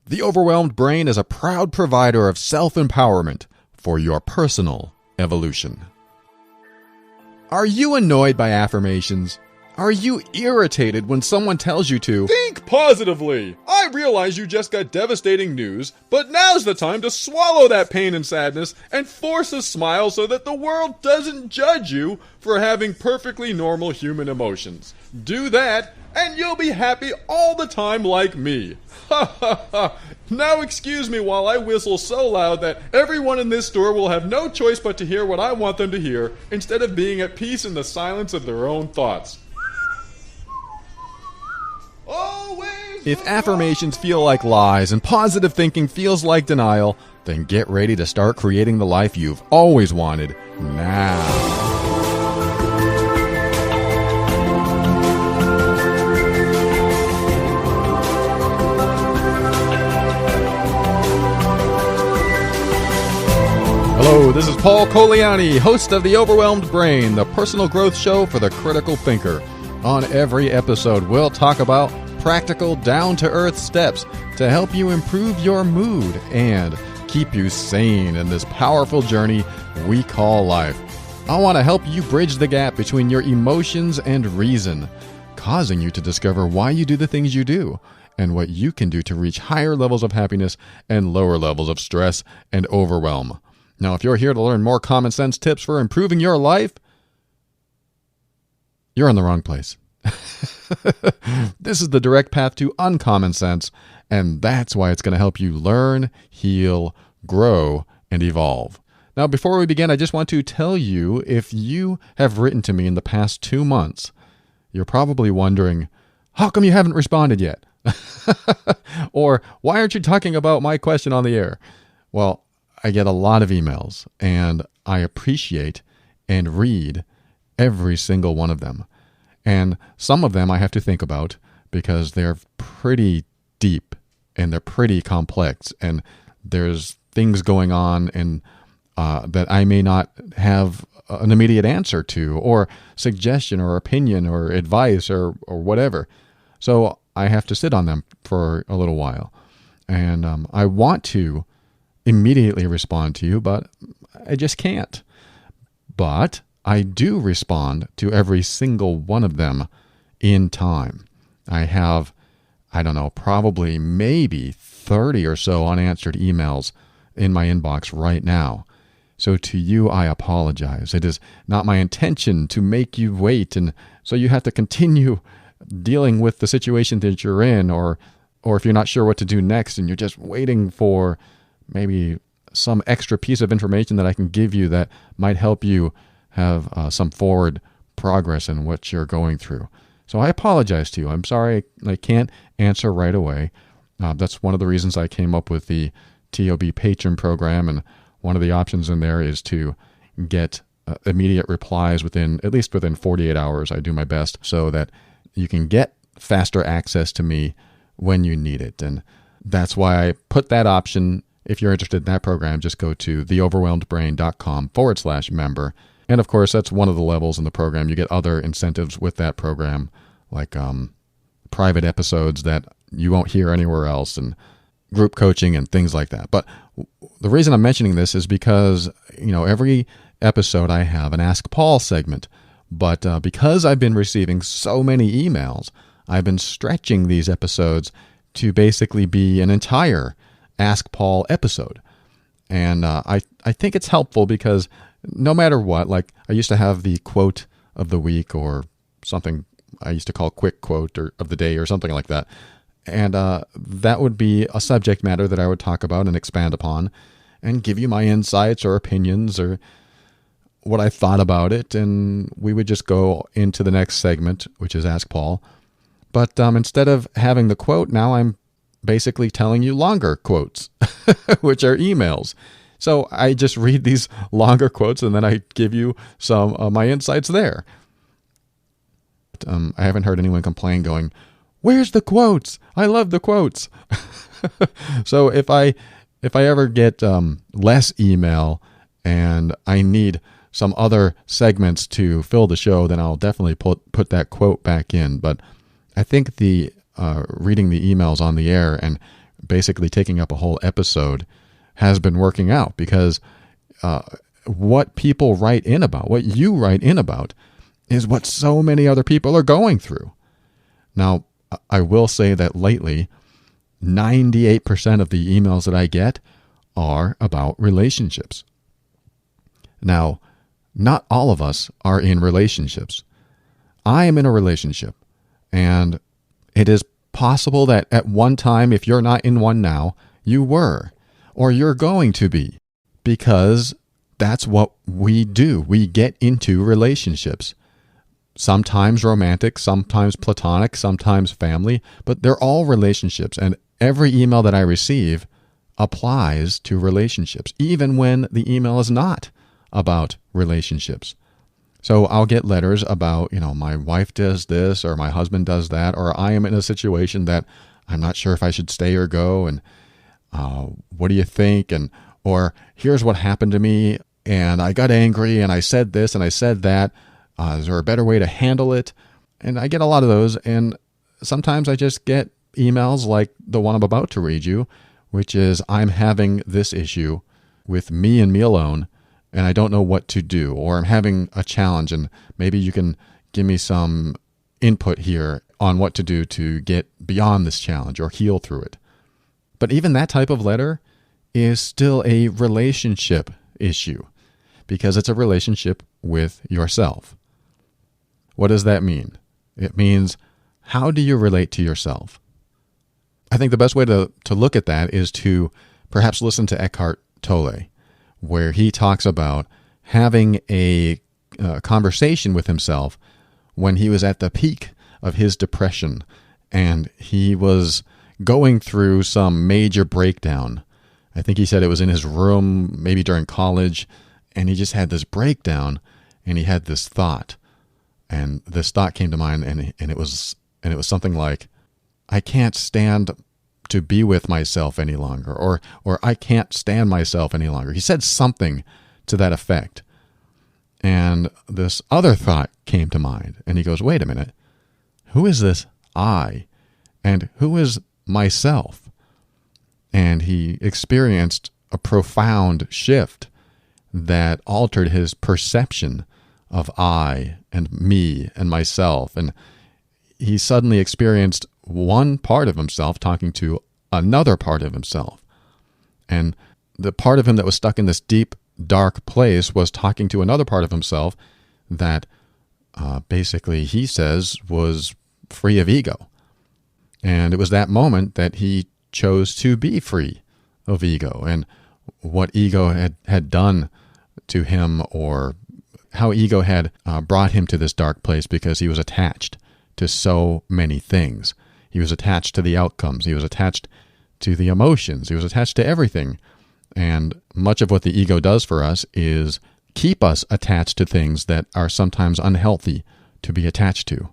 The Overwhelmed Brain is a proud provider of self-empowerment for your personal evolution. Are you annoyed by affirmations? Are you irritated when someone tells you to think positively? I realize you just got devastating news, but now's the time to swallow that pain and sadness and force a smile so that the world doesn't judge you for having perfectly normal human emotions. Do that, and you'll be happy all the time like me. Ha ha ha. Now excuse me while I whistle so loud that everyone in this store will have no choice but to hear what I want them to hear, instead of being at peace in the silence of their own thoughts. If affirmations feel like lies and positive thinking feels like denial, then get ready to start creating the life you've always wanted now. Hello, this is Paul Coliani, host of The Overwhelmed Brain, the personal growth show for the critical thinker. On every episode, we'll talk about practical, down-to-earth steps to help you improve your mood and keep you sane in this powerful journey we call life. I want to help you bridge the gap between your emotions and reason, causing you to discover why you do the things you do and what you can do to reach higher levels of happiness and lower levels of stress and overwhelm. Now, if you're here to learn more common sense tips for improving your life, you're in the wrong place. This is the direct path to uncommon sense, and that's why it's going to help you learn, heal, grow, and evolve. Now, before we begin, I just want to tell you, if you have written to me in the past 2 months, you're probably wondering, how come you haven't responded yet? Or why aren't you talking about my question on the air? Well, I get a lot of emails, and I appreciate and read every single one of them. And some of them I have to think about because they're pretty deep and they're pretty complex, and there's things going on and that I may not have an immediate answer to, or suggestion or opinion or advice or whatever. So I have to sit on them for a little while. And I want to immediately respond to you, but I just can't. But I do respond to every single one of them in time. I have, probably maybe 30 or so unanswered emails in my inbox right now. So to you, I apologize. It is not my intention to make you wait, and so you have to continue dealing with the situation that you're in, or if you're not sure what to do next and you're just waiting for maybe some extra piece of information that I can give you that might help you have some forward progress in what you're going through. So I apologize to you. I'm sorry I can't answer right away. That's one of the reasons I came up with the TOB Patron program, and one of the options in there is to get immediate replies at least within 48 hours. I do my best so that you can get faster access to me when you need it. And that's why I put that option. If you're interested in that program, just go to theoverwhelmedbrain.com/member. And of course, that's one of the levels in the program. You get other incentives with that program, like private episodes that you won't hear anywhere else, and group coaching and things like that. But the reason I'm mentioning this is because, every episode I have an Ask Paul segment. But because I've been receiving so many emails, I've been stretching these episodes to basically be an entire Ask Paul episode. And I think it's helpful because no matter what, like I used to have the quote of the week, or something I used to call quick quote of the day or something like that. And that would be a subject matter that I would talk about and expand upon and give you my insights or opinions or what I thought about it. And we would just go into the next segment, which is Ask Paul. But instead of having the quote, now I'm basically telling you longer quotes, which are emails. So I just read these longer quotes and then I give you some of my insights there. I haven't heard anyone complain going, "Where's the quotes? I love the quotes." So if I ever get less email and I need some other segments to fill the show, then I'll definitely put that quote back in. But I think the reading the emails on the air and basically taking up a whole episode has been working out, because what people write in about, what you write in about, is what so many other people are going through. Now, I will say that lately, 98% of the emails that I get are about relationships. Now, not all of us are in relationships. I am in a relationship, and it is possible that at one time, if you're not in one now, you were, or you're going to be, because that's what we do. We get into relationships. Sometimes romantic, sometimes platonic, sometimes family, but they're all relationships. And every email that I receive applies to relationships, even when the email is not about relationships. So I'll get letters about, my wife does this, or my husband does that, or I am in a situation that I'm not sure if I should stay or go, and what do you think? Or here's what happened to me, and I got angry, and I said this, and I said that. Is there a better way to handle it? And I get a lot of those, and sometimes I just get emails like the one I'm about to read you, which is, I'm having this issue with me and me alone, and I don't know what to do, or I'm having a challenge, and maybe you can give me some input here on what to do to get beyond this challenge or heal through it. But even that type of letter is still a relationship issue, because it's a relationship with yourself. What does that mean? It means, how do you relate to yourself? I think the best way to look at that is to perhaps listen to Eckhart Tolle, where he talks about having a conversation with himself when he was at the peak of his depression, and he was going through some major breakdown. I think he said it was in his room, maybe during college, and he just had this breakdown, and he had this thought. And this thought came to mind, and it was something like, I can't stand to be with myself any longer, or I can't stand myself any longer. He said something to that effect. And this other thought came to mind, and he goes, wait a minute, who is this I? And who is myself? And he experienced a profound shift that altered his perception of I and me and myself. And he suddenly experienced one part of himself talking to another part of himself. And the part of him that was stuck in this deep, dark place was talking to another part of himself that basically, he says, was free of ego. And it was that moment that he chose to be free of ego, and what ego had done to him, or how ego had brought him to this dark place, because he was attached to so many things. He was attached to the outcomes. He was attached to the emotions. He was attached to everything. And much of what the ego does for us is keep us attached to things that are sometimes unhealthy to be attached to.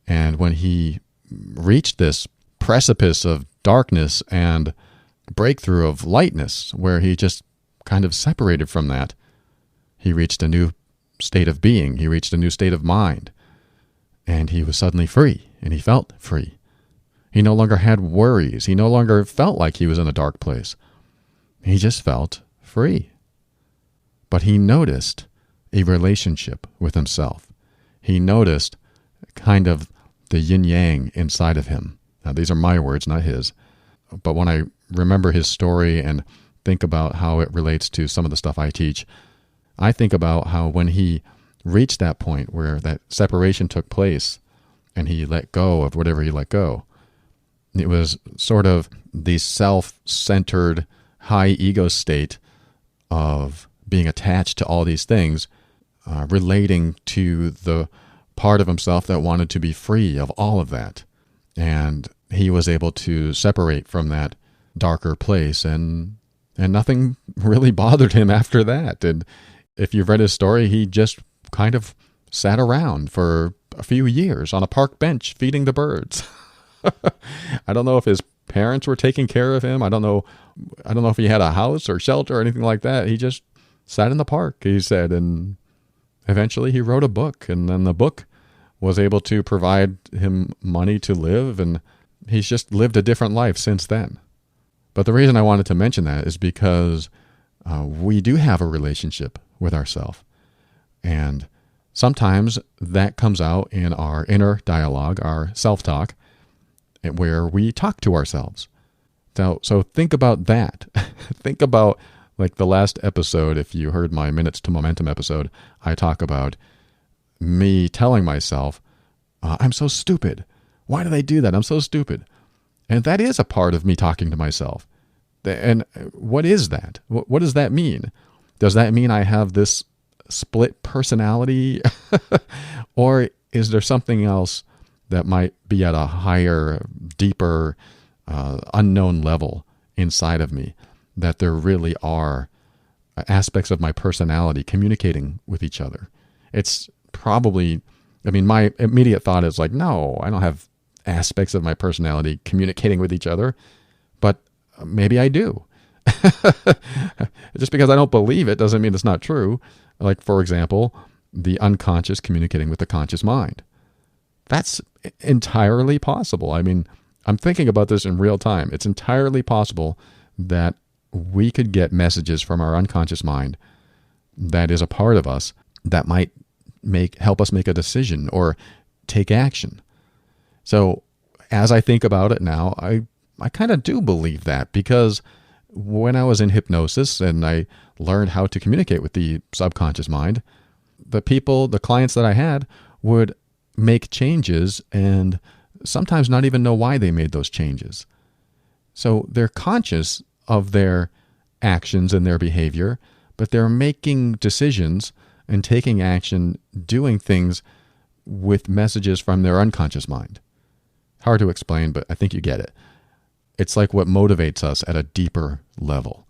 And when he reached this precipice of darkness and breakthrough of lightness, where he just kind of separated from that, he reached a new state of being. He reached a new state of mind. And he was suddenly free, and he felt free. He no longer had worries. He no longer felt like he was in a dark place. He just felt free. But he noticed a relationship with himself. He noticed kind of the yin-yang inside of him. Now, these are my words, not his. But when I remember his story and think about how it relates to some of the stuff I teach, I think about how when he reached that point where that separation took place and he let go of whatever he let go, it was sort of the self-centered, high ego state of being attached to all these things, relating to the part of himself that wanted to be free of all of that. And he was able to separate from that darker place, and nothing really bothered him after that. And if you've read his story, he just kind of sat around for a few years on a park bench feeding the birds. I don't know if his parents were taking care of him. I don't know if he had a house or shelter or anything like that. He just sat in the park, he said, and eventually he wrote a book, and then the book was able to provide him money to live, and he's just lived a different life since then. But the reason I wanted to mention that is because we do have a relationship with ourselves. And sometimes that comes out in our inner dialogue, our self-talk, where we talk to ourselves. So think about that. Think about like the last episode. If you heard my Minutes to Momentum episode, I talk about me telling myself, I'm so stupid. Why did I do that? I'm so stupid. And that is a part of me talking to myself. And what is that? What does that mean? Does that mean I have this split personality? Or is there something else that might be at a higher, deeper, unknown level inside of me, that there really are aspects of my personality communicating with each other? It's probably, my immediate thought is like, no, I don't have aspects of my personality communicating with each other, but maybe I do. Just because I don't believe it doesn't mean it's not true. Like, for example, the unconscious communicating with the conscious mind. That's entirely possible. I'm thinking about this in real time. It's entirely possible that we could get messages from our unconscious mind that is a part of us that might help us make a decision or take action. So as I think about it now, I kind of do believe that, because when I was in hypnosis and I learned how to communicate with the subconscious mind, the clients that I had would make changes and sometimes not even know why they made those changes. So they're conscious of their actions and their behavior, but they're making decisions and taking action, doing things with messages from their unconscious mind. Hard to explain, but I think you get it. It's like what motivates us at a deeper level.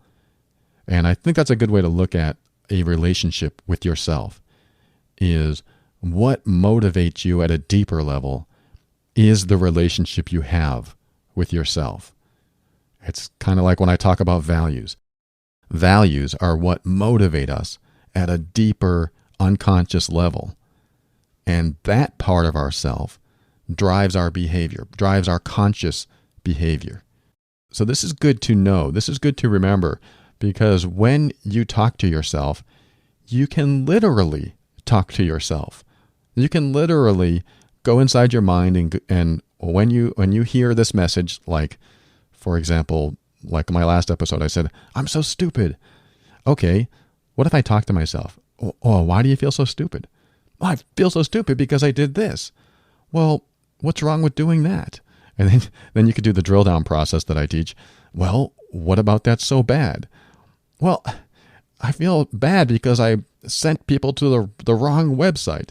And I think that's a good way to look at a relationship with yourself, is what motivates you at a deeper level is the relationship you have with yourself. It's kind of like when I talk about values. Values are what motivate us at a deeper unconscious level. And that part of ourself drives our behavior, drives our conscious behavior. So this is good to know. This is good to remember, because when you talk to yourself, you can literally talk to yourself. You can literally go inside your mind and when you hear this message, like, for example, like my last episode, I said, I'm so stupid. Okay, what if I talk to myself? Oh, why do you feel so stupid? Oh, I feel so stupid because I did this. Well, what's wrong with doing that? And then you could do the drill down process that I teach. Well, what about that's so bad? Well, I feel bad because I sent people to the wrong website.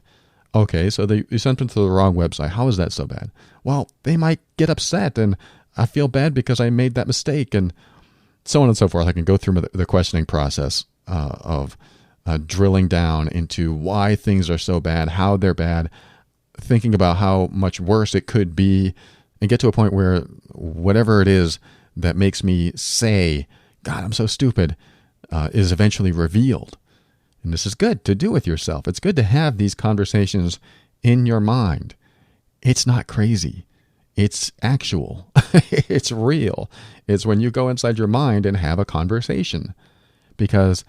Okay, so you sent them to the wrong website. How is that so bad? Well, they might get upset, and I feel bad because I made that mistake, and so on and so forth. I can go through the questioning process of drilling down into why things are so bad, how they're bad, thinking about how much worse it could be, and get to a point where whatever it is that makes me say, God, I'm so stupid, is eventually revealed. And this is good to do with yourself. It's good to have these conversations in your mind. It's not crazy. It's actual. It's real. It's when you go inside your mind and have a conversation. Because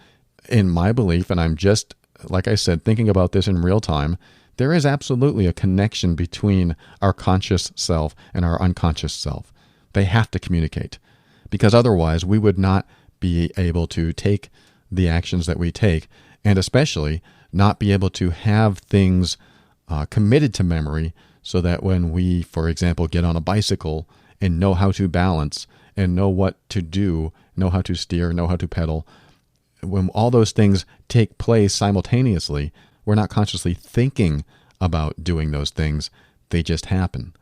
in my belief, and I'm just, like I said, thinking about this in real time, there is absolutely a connection between our conscious self and our unconscious self. They have to communicate, because otherwise we would not be able to take the actions that we take, and especially not be able to have things committed to memory, so that when we, for example, get on a bicycle and know how to balance and know what to do, know how to steer, know how to pedal, when all those things take place simultaneously, we're not consciously thinking about doing those things. They just happen.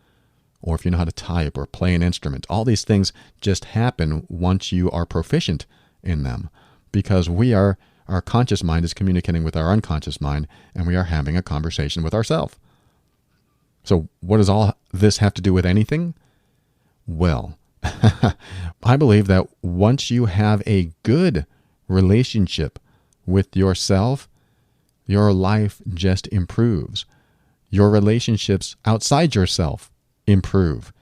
Or if you know how to type or play an instrument, all these things just happen once you are proficient in them, because our conscious mind is communicating with our unconscious mind, and we are having a conversation with ourselves. So what does all this have to do with anything? Well, I believe that once you have a good relationship with yourself, your life just improves. Your relationships outside yourself improve.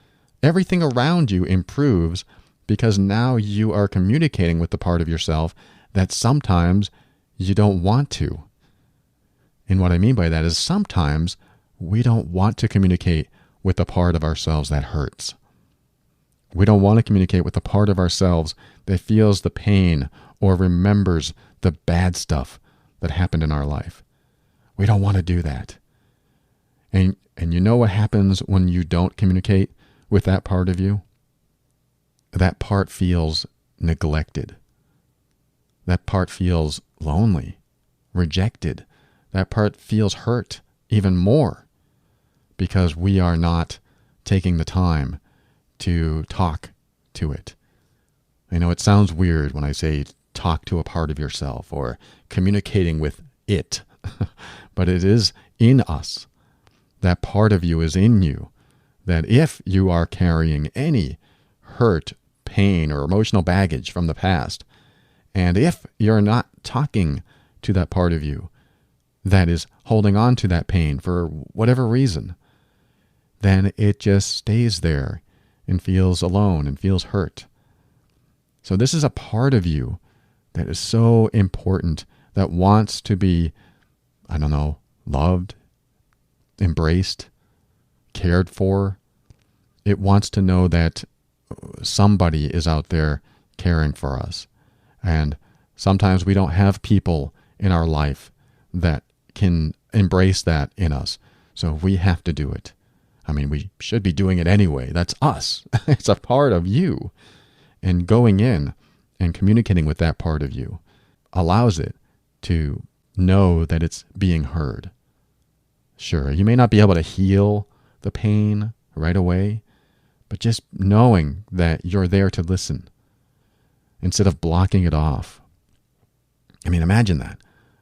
Everything around you improves, because now you are communicating with the part of yourself that sometimes you don't want to. And what I mean by that is sometimes we don't want to communicate with the part of ourselves that hurts. We don't want to communicate with the part of ourselves that feels the pain or remembers the bad stuff that happened in our life. We don't want to do that. And you know what happens when you don't communicate with that part of you? That part feels neglected. That part feels lonely, rejected. That part feels hurt even more because we are not taking the time to talk to it. I know it sounds weird when I say talk to a part of yourself or communicating with it, but it is in us. That part of you is in you, that if you are carrying any hurt, pain, or emotional baggage from the past, and if you're not talking to that part of you that is holding on to that pain for whatever reason, then it just stays there and feels alone and feels hurt. So this is a part of you that is so important, that wants to be, loved, embraced, cared for. It wants to know that somebody is out there caring for us. And sometimes we don't have people in our life that can embrace that in us. So we have to do it. We should be doing it anyway. That's us. It's a part of you. And going in and communicating with that part of you allows it to know that it's being heard. Sure, you may not be able to heal the pain right away, but just knowing that you're there to listen instead of blocking it off. Imagine that.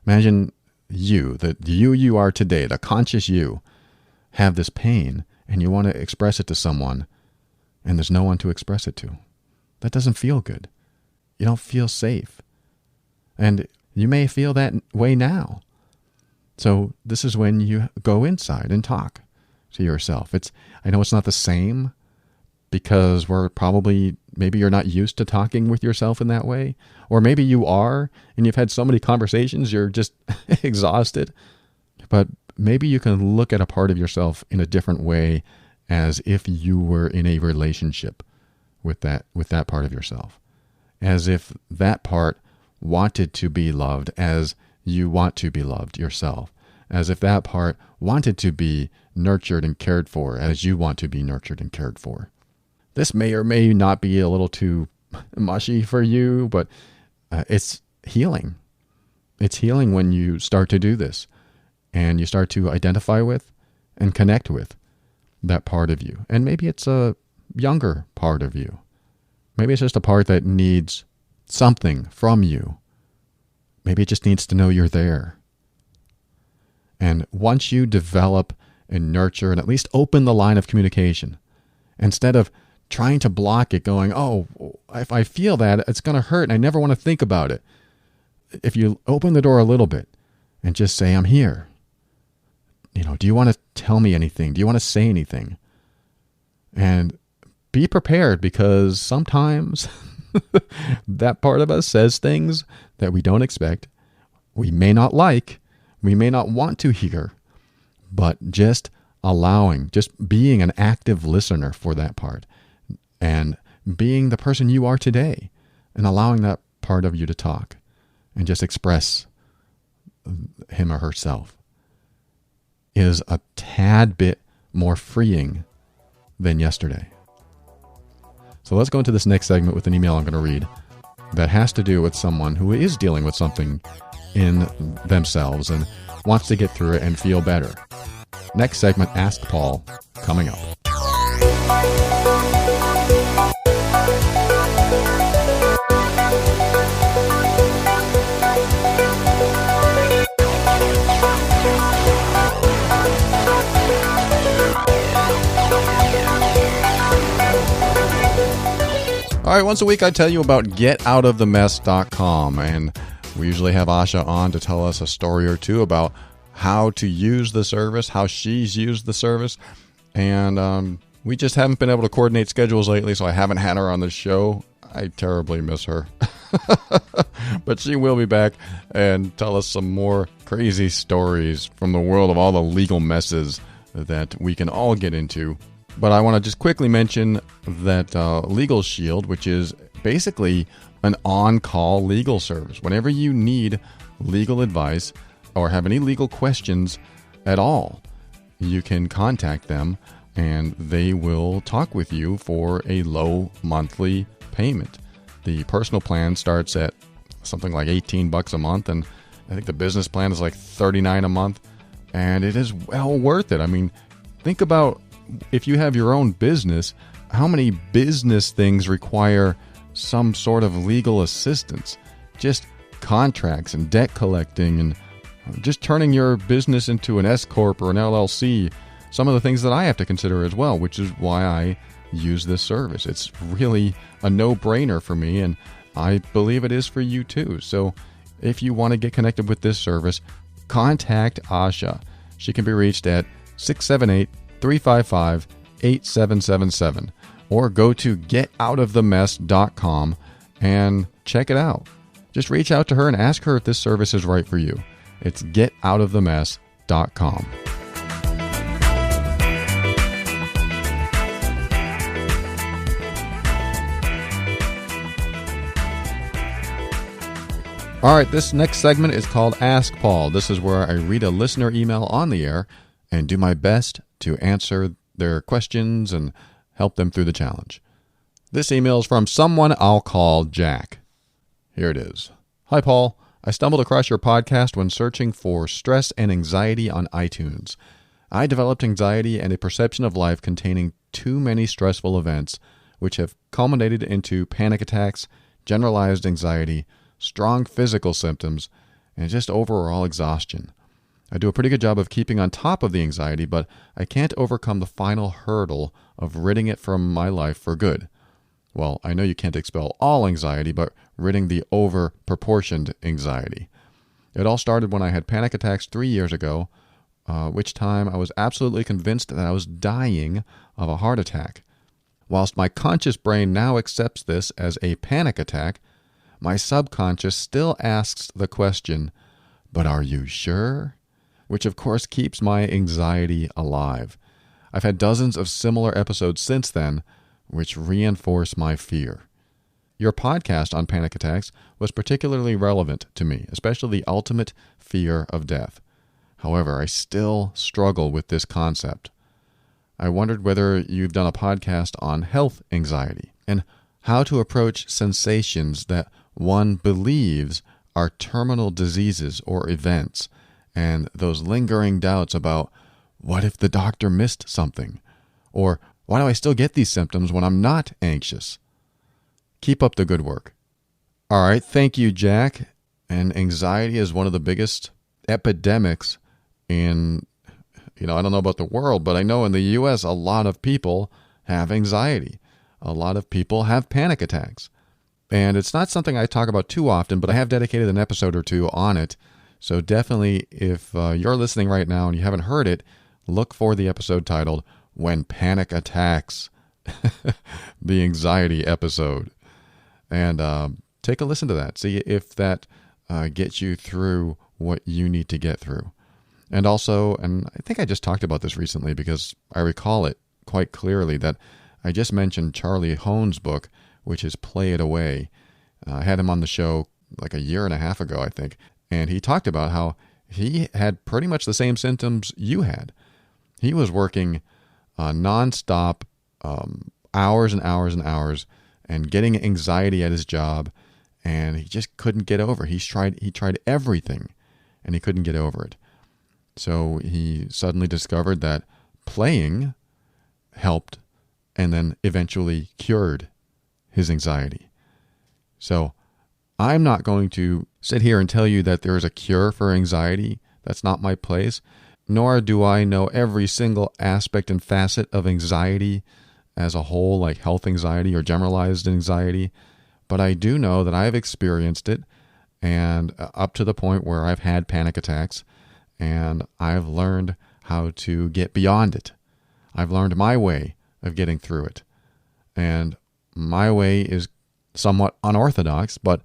Imagine you, the you are today, the conscious you, have this pain and you want to express it to someone and there's no one to express it to. That doesn't feel good. You don't feel safe. And you may feel that way now. So this is when you go inside and talk to yourself. I know it's not the same because maybe you're not used to talking with yourself in that way. Or maybe you are and you've had so many conversations, you're just exhausted. But maybe you can look at a part of yourself in a different way, as if you were in a relationship with that part of yourself. As if that part wanted to be loved as you want to be loved yourself. As if that part wanted to be nurtured and cared for as you want to be nurtured and cared for. This may or may not be a little too mushy for you, but it's healing. It's healing when you start to do this and you start to identify with and connect with that part of you. And maybe it's a younger part of you. Maybe it's just a part that needs something from you. Maybe it just needs to know you're there. And once you develop and nurture and at least open the line of communication, instead of trying to block it, going, oh, if I feel that, it's going to hurt and I never want to think about it. If you open the door a little bit and just say, I'm here. Do you want to tell me anything? Do you want to say anything? And be prepared, because sometimes that part of us says things that we don't expect, we may not like, we may not want to hear, but just being an active listener for that part and being the person you are today and allowing that part of you to talk and just express him or herself is a tad bit more freeing than yesterday. So let's go into this next segment with an email I'm going to read that has to do with someone who is dealing with something in themselves and wants to get through it and feel better. Next segment, Ask Paul, coming up. All right, once a week I tell you about getoutofthemess.com, and we usually have Asha on to tell us a story or two about how to use the service, how she's used the service, and we just haven't been able to coordinate schedules lately, so I haven't had her on the show. I terribly miss her. But she will be back and tell us some more crazy stories from the world of all the legal messes that we can all get into. But I want to just quickly mention that Legal Shield, which is basically an on-call legal service. Whenever you need legal advice or have any legal questions at all, you can contact them and they will talk with you for a low monthly payment. The personal plan starts at something like $18 a month, and I think the business plan is like $39 a month, and it is well worth it. I mean, think about if you have your own business, how many business things require some sort of legal assistance? Just contracts and debt collecting and just turning your business into an S Corp or an LLC. Some of the things that I have to consider as well, which is why I use this service. It's really a no-brainer for me, and I believe it is for you too. So if you want to get connected with this service, contact Asha. She can be reached at 678-355-8777 or go to getoutofthemess.com and check it out. Just reach out to her and ask her if this service is right for you. It's getoutofthemess.com. All right, this next segment is called Ask Paul. This is where I read a listener email on the air and do my best to answer their questions and help them through the challenge. This email is from someone I'll call Jack. Here it is. Hi, Paul. I stumbled across your podcast when searching for stress and anxiety on iTunes. I developed anxiety and a perception of life containing too many stressful events, which have culminated into panic attacks, generalized anxiety, strong physical symptoms, and just overall exhaustion. I do a pretty good job of keeping on top of the anxiety, but I can't overcome the final hurdle of ridding it from my life for good. Well, I know you can't expel all anxiety, but ridding the over-proportioned anxiety. It all started when I had panic attacks 3 years ago, which time I was absolutely convinced that I was dying of a heart attack. Whilst my conscious brain now accepts this as a panic attack, my subconscious still asks the question, but are you sure? Which of course keeps my anxiety alive. I've had dozens of similar episodes since then, which reinforce my fear. Your podcast on panic attacks was particularly relevant to me, especially the ultimate fear of death. However, I still struggle with this concept. I wondered whether you've done a podcast on health anxiety and how to approach sensations that one believes are terminal diseases or events, and those lingering doubts about what if the doctor missed something, or why do I still get these symptoms when I'm not anxious? Keep up the good work. All right, thank you, Jack. And anxiety is one of the biggest epidemics in, I don't know about the world, but I know in the U.S. a lot of people have anxiety. A lot of people have panic attacks. And it's not something I talk about too often, but I have dedicated an episode or two on it. So definitely, if you're listening right now and you haven't heard it, look for the episode titled When Panic Attacks, the anxiety episode. And take a listen to that. See if that gets you through what you need to get through. And also, and I think I just talked about this recently because I recall it quite clearly, that I just mentioned Charlie Hohn's book, which is Play It Away. I had him on the show like a year and a half ago, I think, and he talked about how he had pretty much the same symptoms you had. He was working nonstop, hours and hours and hours, and getting anxiety at his job, and he just couldn't get over it. He tried everything, and he couldn't get over it. So he suddenly discovered that playing helped and then eventually cured his anxiety. So I'm not going to sit here and tell you that there is a cure for anxiety. That's not my place. Nor do I know every single aspect and facet of anxiety as a whole, like health anxiety or generalized anxiety. But I do know that I've experienced it, and up to the point where I've had panic attacks, and I've learned how to get beyond it. I've learned my way of getting through it. And my way is somewhat unorthodox, but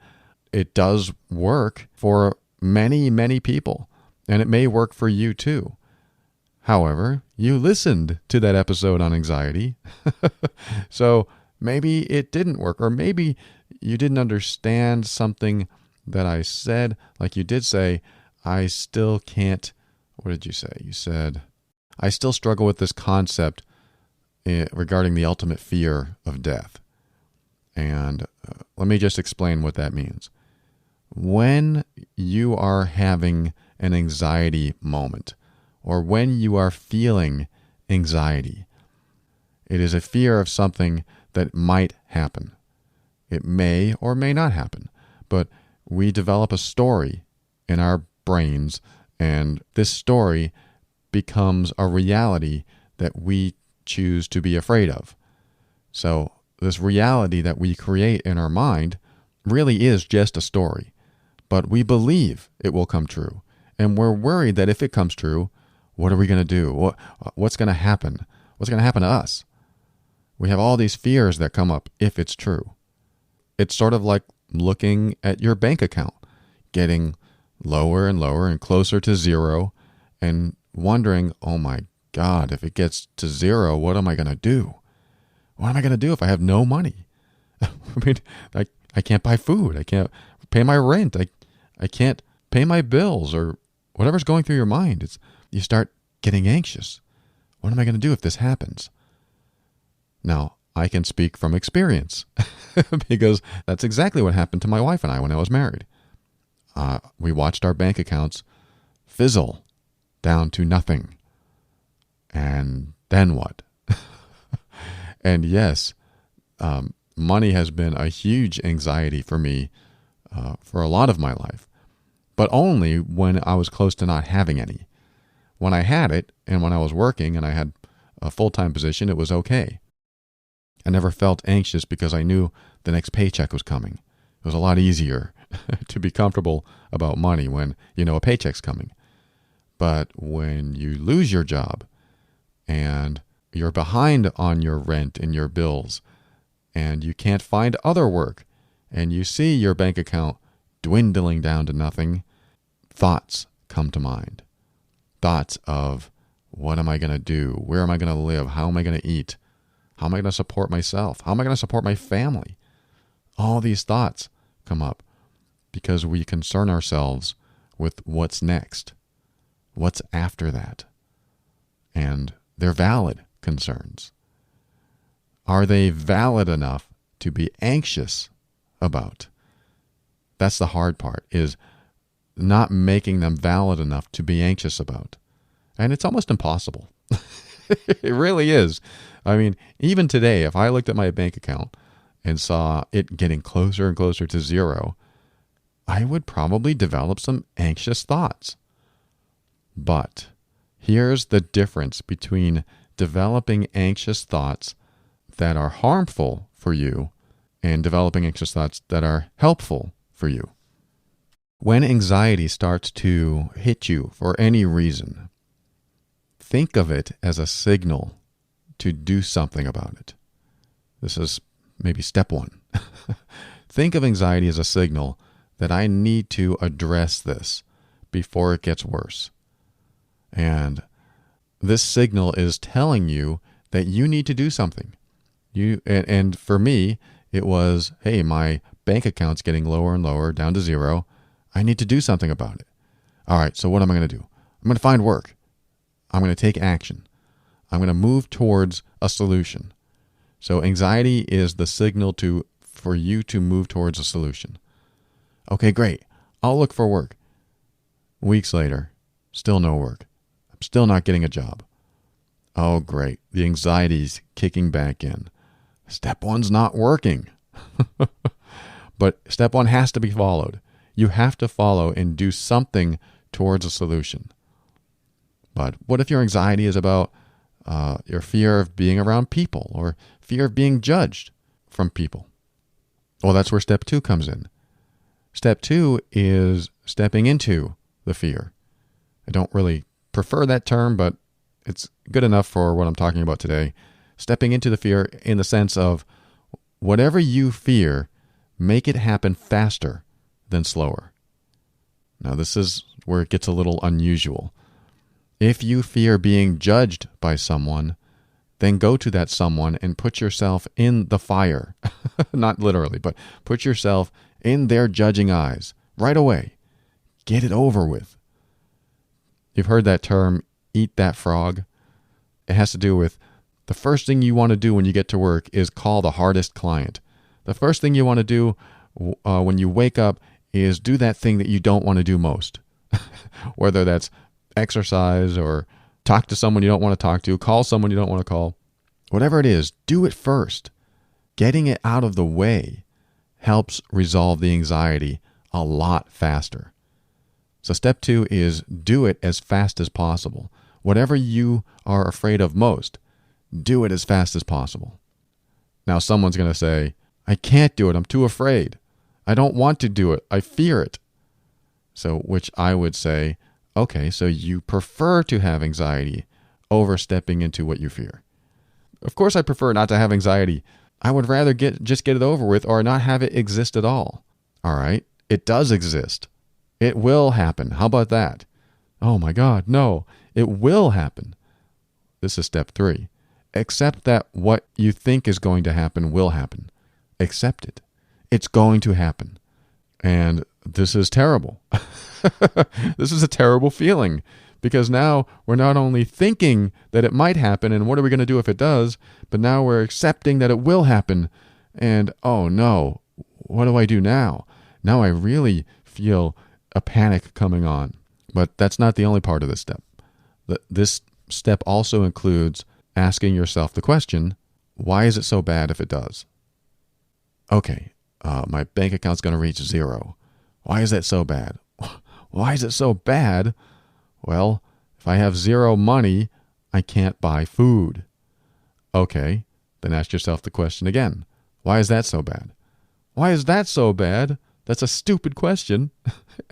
it does work for many, many people, and it may work for you too. However, you listened to that episode on anxiety, so maybe it didn't work, or maybe you didn't understand something that I said. Like you did say, I still can't, what did you say? You said, I still struggle with this concept regarding the ultimate fear of death. And let me just explain what that means. When you are having an anxiety moment, or when you are feeling anxiety, it is a fear of something that might happen. It may or may not happen, but we develop a story in our brains, and this story becomes a reality that we choose to be afraid of. So this reality that we create in our mind really is just a story, but we believe it will come true, and we're worried that if it comes true, what are we going to do? What's going to happen? What's going to happen to us? We have all these fears that come up if it's true. It's sort of like looking at your bank account, getting lower and lower and closer to zero, and wondering, oh my God, if it gets to zero, what am I going to do? What am I going to do if I have no money? I mean, I can't buy food. I can't pay my rent. I can't pay my bills, or whatever's going through your mind. You start getting anxious. What am I going to do if this happens? Now, I can speak from experience because that's exactly what happened to my wife and I when I was married. We watched our bank accounts fizzle down to nothing. And then what? And yes, money has been a huge anxiety for me for a lot of my life, but only when I was close to not having any. When I had it, and when I was working and I had a full-time position, it was okay. I never felt anxious because I knew the next paycheck was coming. It was a lot easier to be comfortable about money when you know a paycheck's coming. But when you lose your job and you're behind on your rent and your bills and you can't find other work and you see your bank account dwindling down to nothing, thoughts come to mind. Thoughts of, what am I going to do? Where am I going to live? How am I going to eat? How am I going to support myself? How am I going to support my family? All these thoughts come up because we concern ourselves with what's next, what's after that. And they're valid concerns. Are they valid enough to be anxious about? That's the hard part, is not making them valid enough to be anxious about. And it's almost impossible. It really is. I mean, even today, if I looked at my bank account and saw it getting closer and closer to zero, I would probably develop some anxious thoughts. But here's the difference between developing anxious thoughts that are harmful for you and developing anxious thoughts that are helpful for you. When anxiety starts to hit you for any reason, think of it as a signal to do something about it. This is maybe step one. Think of anxiety as a signal that I need to address this before it gets worse. And this signal is telling you that you need to do something. And for me, it was, hey, my bank account's getting lower and lower, down to zero. I need to do something about it. All right, so what am I going to do? I'm going to find work. I'm going to take action. I'm going to move towards a solution. So anxiety is the signal for you to move towards a solution. Okay, great. I'll look for work. Weeks later, still no work. I'm still not getting a job. Oh, great. The anxiety's kicking back in. Step one's not working. But step one has to be followed. You have to follow and do something towards a solution. But what if your anxiety is about your fear of being around people or fear of being judged from people? Well, that's where step two comes in. Step two is stepping into the fear. I don't really prefer that term, but it's good enough for what I'm talking about today. Stepping into the fear in the sense of whatever you fear Make it happen faster than slower. Now, this is where it gets a little unusual. If you fear being judged by someone, then go to that someone and put yourself in the fire. Not literally, but put yourself in their judging eyes right away. Get it over with. You've heard that term, eat that frog. It has to do with the first thing you want to do when you get to work is call the hardest client. The first thing you want to do when you wake up is do that thing that you don't want to do most. Whether that's exercise or talk to someone you don't want to talk to, call someone you don't want to call. Whatever it is, do it first. Getting it out of the way helps resolve the anxiety a lot faster. So step 2 is do it as fast as possible. Whatever you are afraid of most, do it as fast as possible. Now someone's going to say, I can't do it. I'm too afraid. I don't want to do it. I fear it. So which I would say, okay, so you prefer to have anxiety over stepping into what you fear. Of course I prefer not to have anxiety. I would rather just get it over with or not have it exist at all. All right, it does exist. It will happen. How about that? Oh my God, no, it will happen. This is step 3. Accept that what you think is going to happen will happen. Accept it. It's going to happen. And this is terrible. This is a terrible feeling because now we're not only thinking that it might happen and what are we going to do if it does, but now we're accepting that it will happen. And oh no, what do I do now? Now I really feel a panic coming on. But that's not the only part of this step. This step also includes asking yourself the question, why is it so bad if it does? Okay, my bank account's going to reach 0. Why is that so bad? Why is it so bad? Well, if I have 0 money, I can't buy food. Okay, then ask yourself the question again. Why is that so bad? Why is that so bad? That's a stupid question.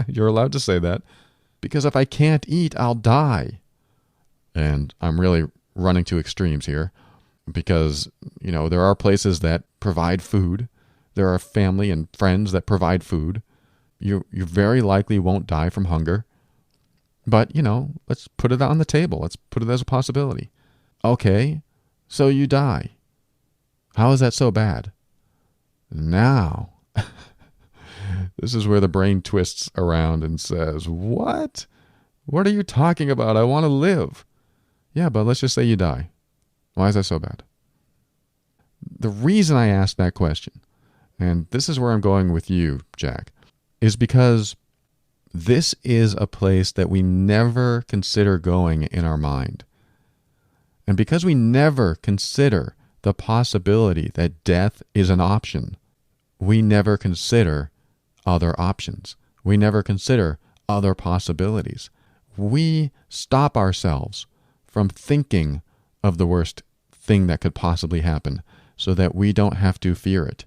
You're allowed to say that. Because if I can't eat, I'll die. And I'm really running to extremes here because, there are places that provide food. There are family and friends that provide food. You very likely won't die from hunger. But, let's put it on the table. Let's put it as a possibility. Okay, so you die. How is that so bad? Now, this is where the brain twists around and says, what? What are you talking about? I want to live. Yeah, but let's just say you die. Why is that so bad? The reason I asked that question, and this is where I'm going with you, Jack, is because this is a place that we never consider going in our mind. And because we never consider the possibility that death is an option, we never consider other options. We never consider other possibilities. We stop ourselves from thinking of the worst thing that could possibly happen so that we don't have to fear it.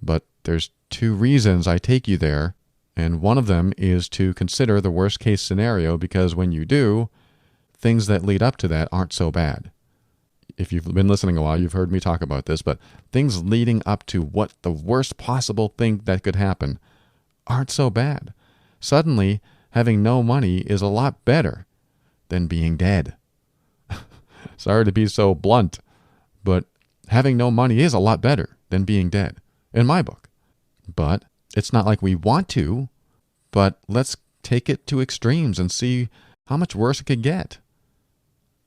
But there's 2 reasons I take you there, and one of them is to consider the worst case scenario because when you do, things that lead up to that aren't so bad. If you've been listening a while, you've heard me talk about this, but things leading up to what the worst possible thing that could happen aren't so bad. Suddenly, having no money is a lot better than being dead. Sorry to be so blunt, but having no money is a lot better than being dead, in my book. But it's not like we want to, but let's take it to extremes and see how much worse it could get.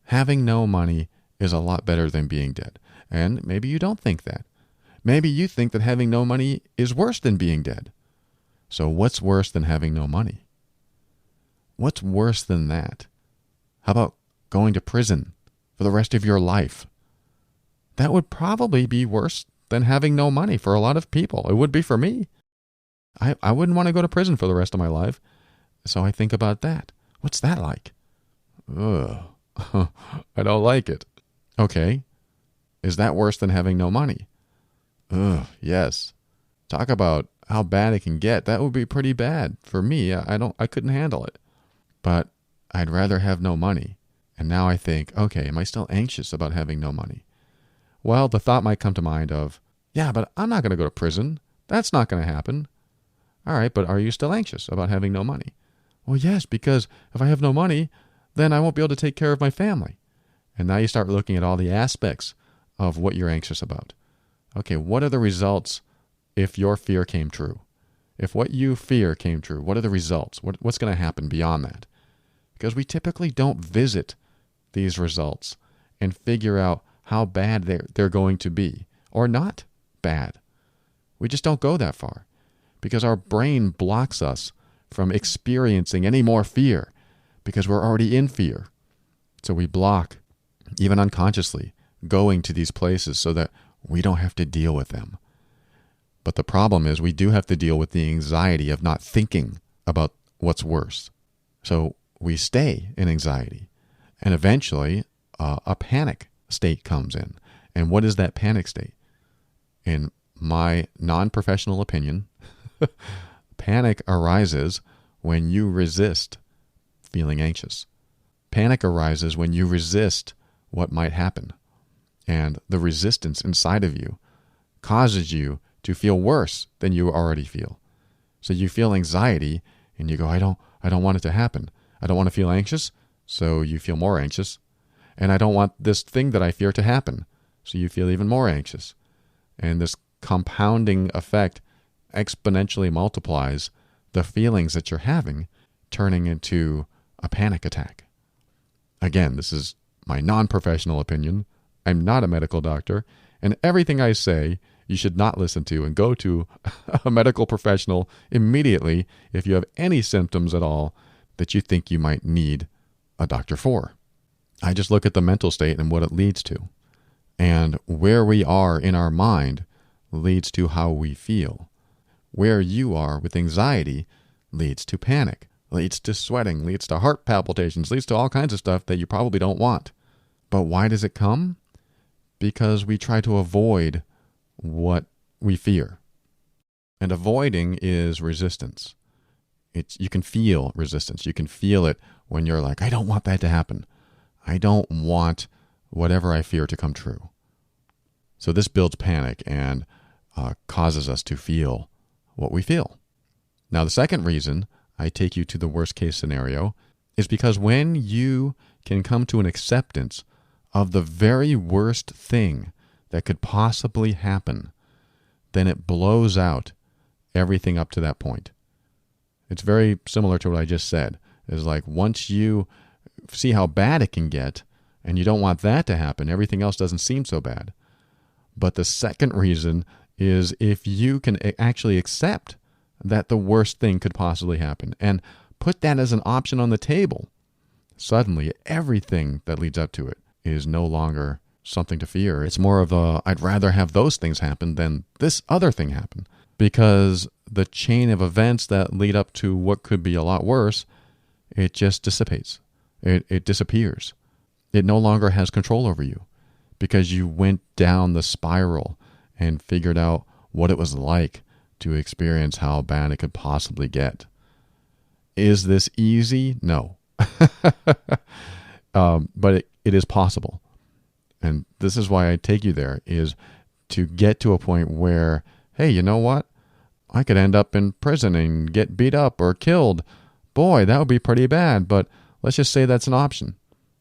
Having no money is a lot better than being dead. And maybe you don't think that. Maybe you think that having no money is worse than being dead. So what's worse than having no money? What's worse than that? How about going to prison for the rest of your life? That would probably be worse than having no money for a lot of people. It would be for me. I wouldn't want to go to prison for the rest of my life. So I think about that. What's that like? Ugh. I don't like it. Okay. Is that worse than having no money? Ugh, yes. Talk about how bad it can get. That would be pretty bad for me. I couldn't handle it. But I'd rather have no money. And now I think, okay, am I still anxious about having no money? Well, the thought might come to mind of, yeah, but I'm not going to go to prison. That's not going to happen. All right, but are you still anxious about having no money? Well, yes, because if I have no money, then I won't be able to take care of my family. And now you start looking at all the aspects of what you're anxious about. Okay, what are the results if your fear came true? If what you fear came true, what are the results? What's going to happen beyond that? Because we typically don't visit these results and figure out how bad they're going to be or not bad. We just don't go that far because our brain blocks us from experiencing any more fear because we're already in fear. So we block, even unconsciously, going to these places so that we don't have to deal with them. But the problem is we do have to deal with the anxiety of not thinking about what's worse. So we stay in anxiety. And eventually, a panic state comes in. And what is that panic state? In my non-professional opinion, panic arises when you resist feeling anxious. Panic arises when you resist what might happen. And the resistance inside of you causes you to feel worse than you already feel. So you feel anxiety and you go, I don't want it to happen. I don't want to feel anxious, so you feel more anxious. And I don't want this thing that I fear to happen, so you feel even more anxious. And this compounding effect exponentially multiplies the feelings that you're having, turning into a panic attack. Again, this is my non-professional opinion. I'm not a medical doctor, and everything I say you should not listen to, and go to a medical professional immediately if you have any symptoms at all that you think you might need a doctor for. I just look at the mental state and what it leads to. And where we are in our mind leads to how we feel. Where you are with anxiety leads to panic, leads to sweating, leads to heart palpitations, leads to all kinds of stuff that you probably don't want. But why does it come? Because we try to avoid what we fear. And avoiding is resistance. You can feel resistance. You can feel it when you're like, I don't want that to happen. I don't want whatever I fear to come true. So this builds panic and causes us to feel what we feel. Now, the second reason I take you to the worst case scenario is because when you can come to an acceptance of the very worst thing that could possibly happen, then it blows out everything up to that point. It's very similar to what I just said. It's like once you see how bad it can get and you don't want that to happen, everything else doesn't seem so bad. But the second reason is if you can actually accept that the worst thing could possibly happen and put that as an option on the table, suddenly everything that leads up to it is no longer something to fear. It's more of a, I'd rather have those things happen than this other thing happen. Because the chain of events that lead up to what could be a lot worse, it just dissipates. It disappears. It no longer has control over you because you went down the spiral and figured out what it was like to experience how bad it could possibly get. Is this easy? No. But it is possible. And this is why I take you there, is to get to a point where, hey, you know what? I could end up in prison and get beat up or killed. Boy, that would be pretty bad, but let's just say that's an option.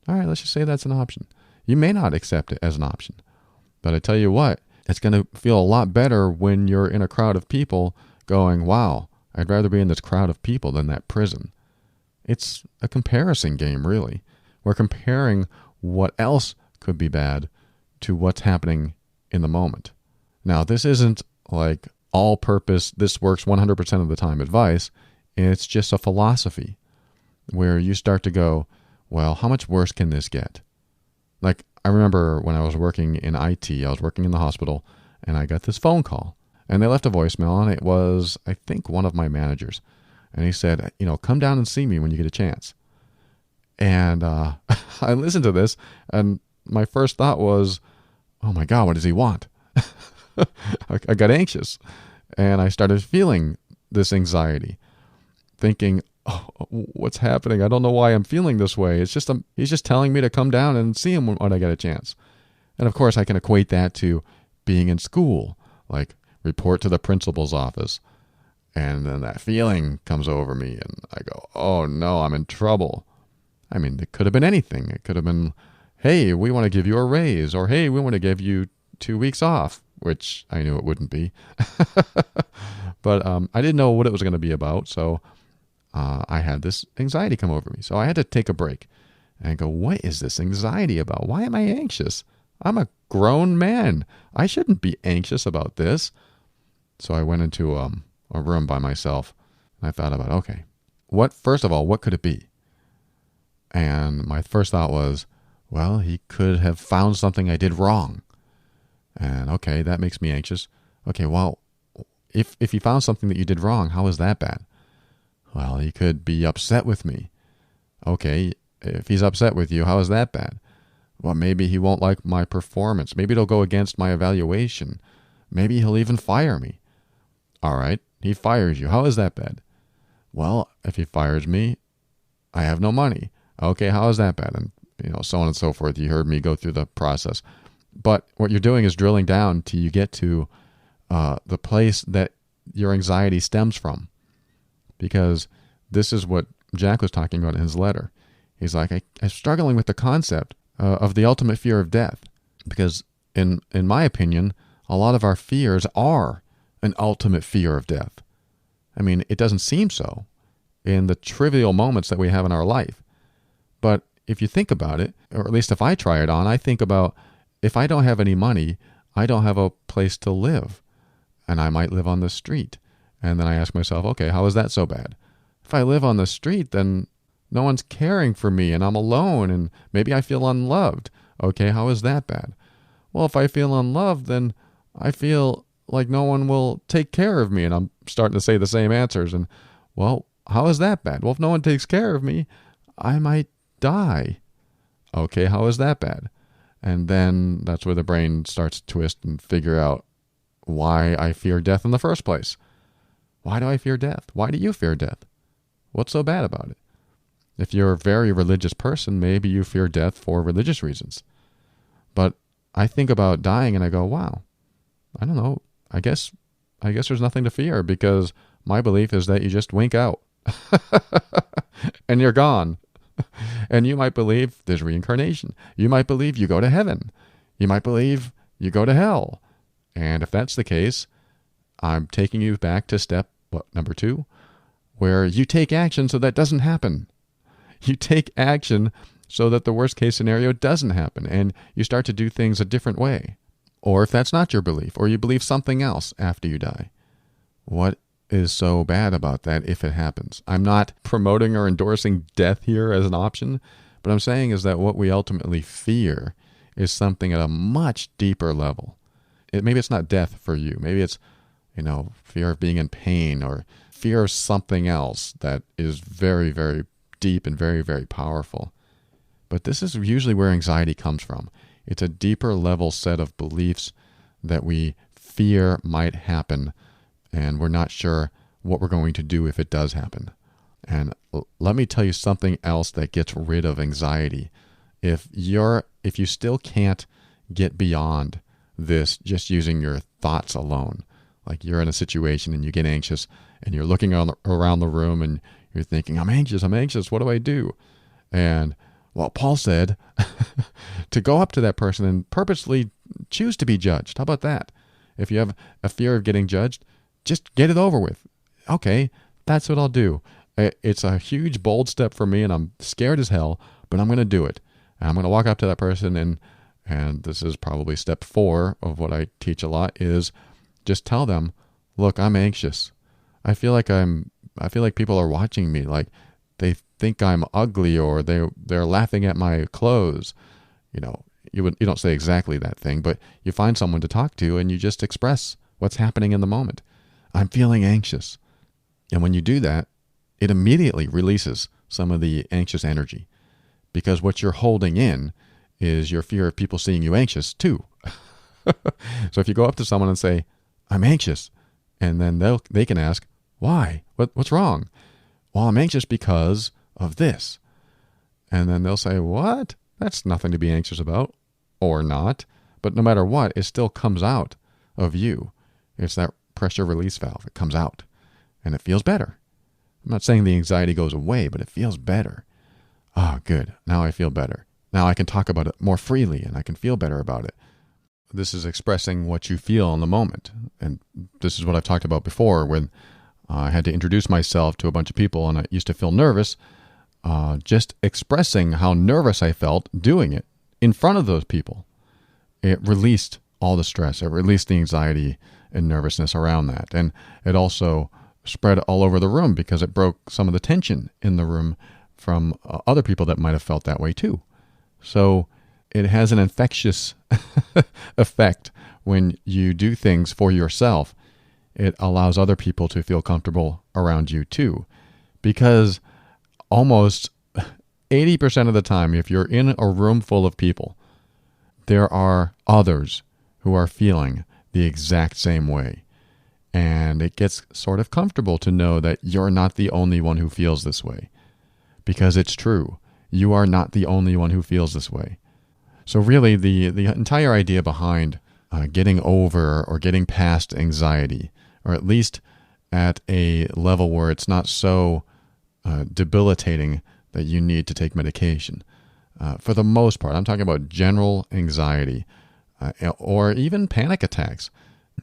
All right, let's just say that's an option. You may not accept it as an option, but I tell you what, it's going to feel a lot better when you're in a crowd of people going, wow, I'd rather be in this crowd of people than that prison. It's a comparison game, really. We're comparing what else could be bad to what's happening in the moment. Now, this isn't like all-purpose, this works 100% of the time advice. It's just a philosophy where you start to go, well, how much worse can this get? Like, I remember when I was working in IT, I was working in the hospital, and I got this phone call. And they left a voicemail, and it was, I think, one of my managers. And he said, come down and see me when you get a chance. And I listened to this, and my first thought was, oh my God, what does he want? I got anxious, and I started feeling this anxiety, thinking, oh, what's happening? I don't know why I'm feeling this way. It's just he's just telling me to come down and see him when I get a chance. And of course, I can equate that to being in school. Like report to the principal's office. And then that feeling comes over me, and I go, oh no, I'm in trouble. I mean, it could have been anything. It could have been, hey, we want to give you a raise, or hey, we want to give you 2 weeks off, which I knew it wouldn't be. But I didn't know what it was going to be about, so I had this anxiety come over me. So I had to take a break and go, what is this anxiety about? Why am I anxious? I'm a grown man. I shouldn't be anxious about this. So I went into a room by myself, and I thought about, okay, first of all, what could it be? And my first thought was, well, he could have found something I did wrong. And okay, that makes me anxious. Okay, well, if he found something that you did wrong, how is that bad? Well, he could be upset with me. Okay, if he's upset with you, how is that bad? Well, maybe he won't like my performance. Maybe it'll go against my evaluation. Maybe he'll even fire me. All right, he fires you. How is that bad? Well, if he fires me, I have no money. Okay, how is that bad? And so on and so forth. You heard me go through the process. But what you're doing is drilling down till you get to the place that your anxiety stems from. Because this is what Jack was talking about in his letter. He's like, I'm struggling with the concept of the ultimate fear of death. Because in my opinion, a lot of our fears are an ultimate fear of death. I mean, it doesn't seem so in the trivial moments that we have in our life. But if you think about it, or at least if I try it on, I think about, if I don't have any money, I don't have a place to live. And I might live on the street. And then I ask myself, okay, how is that so bad? If I live on the street, then no one's caring for me and I'm alone and maybe I feel unloved. Okay, how is that bad? Well, if I feel unloved, then I feel like no one will take care of me, and I'm starting to say the same answers. And, well, how is that bad? Well, if no one takes care of me, I might die. Okay, how is that bad? And then that's where the brain starts to twist and figure out why I fear death in the first place. Why do I fear death? Why do you fear death? What's so bad about it? If you're a very religious person, maybe you fear death for religious reasons. But I think about dying and I go, wow, I don't know. I guess there's nothing to fear, because my belief is that you just wink out and you're gone. And you might believe there's reincarnation. You might believe you go to heaven. You might believe you go to hell. And if that's the case, I'm taking you back to step number 2, where you take action so that doesn't happen. You take action so that the worst case scenario doesn't happen, and you start to do things a different way. Or if that's not your belief, or you believe something else after you die, what is so bad about that if it happens? I'm not promoting or endorsing death here as an option, but I'm saying is that what we ultimately fear is something at a much deeper level. Maybe it's not death for you. Maybe it's, fear of being in pain, or fear of something else that is very, very deep and very, very powerful. But this is usually where anxiety comes from. It's a deeper level set of beliefs that we fear might happen, and we're not sure what we're going to do if it does happen. And let me tell you something else that gets rid of anxiety. If you still can't get beyond this just using your thoughts alone, like you're in a situation and you get anxious and you're looking around the room and you're thinking, I'm anxious, what do I do? And well, Paul said to go up to that person and purposely choose to be judged. How about that? If you have a fear of getting judged, just get it over with. Okay, that's what I'll do. It's a huge, bold step for me, and I'm scared as hell, but I'm going to do it. And I'm going to walk up to that person, and this is probably step 4 of what I teach a lot, is just tell them, look, I'm anxious. I feel like people are watching me, like they think I'm ugly, or they're laughing at my clothes. You don't say exactly that thing, but you find someone to talk to and you just express what's happening in the moment. I'm feeling anxious. And when you do that, it immediately releases some of the anxious energy, because what you're holding in is your fear of people seeing you anxious too. So if you go up to someone and say, I'm anxious, and then they can ask, why? What's wrong? Well, I'm anxious because of this. And then they'll say, what? That's nothing to be anxious about. Or not. But no matter what, it still comes out of you. It's that pressure release valve. It comes out and it feels better. I'm not saying the anxiety goes away, but it feels better. Oh, good. Now I feel better. Now I can talk about it more freely and I can feel better about it. This is expressing what you feel in the moment. And this is what I've talked about before when I had to introduce myself to a bunch of people and I used to feel nervous. Just expressing how nervous I felt doing it in front of those people, it released all the stress. It released the anxiety and nervousness around that. And it also spread all over the room because it broke some of the tension in the room from other people that might have felt that way too. So it has an infectious effect when you do things for yourself. It allows other people to feel comfortable around you too. Because almost 80% of the time, if you're in a room full of people, there are others who are feeling the exact same way. And it gets sort of comfortable to know that you're not the only one who feels this way. Because it's true. You are not the only one who feels this way. So really, the entire idea behind getting over or getting past anxiety, or at least at a level where it's not so debilitating that you need to take medication. For the most part, I'm talking about general anxiety or even panic attacks.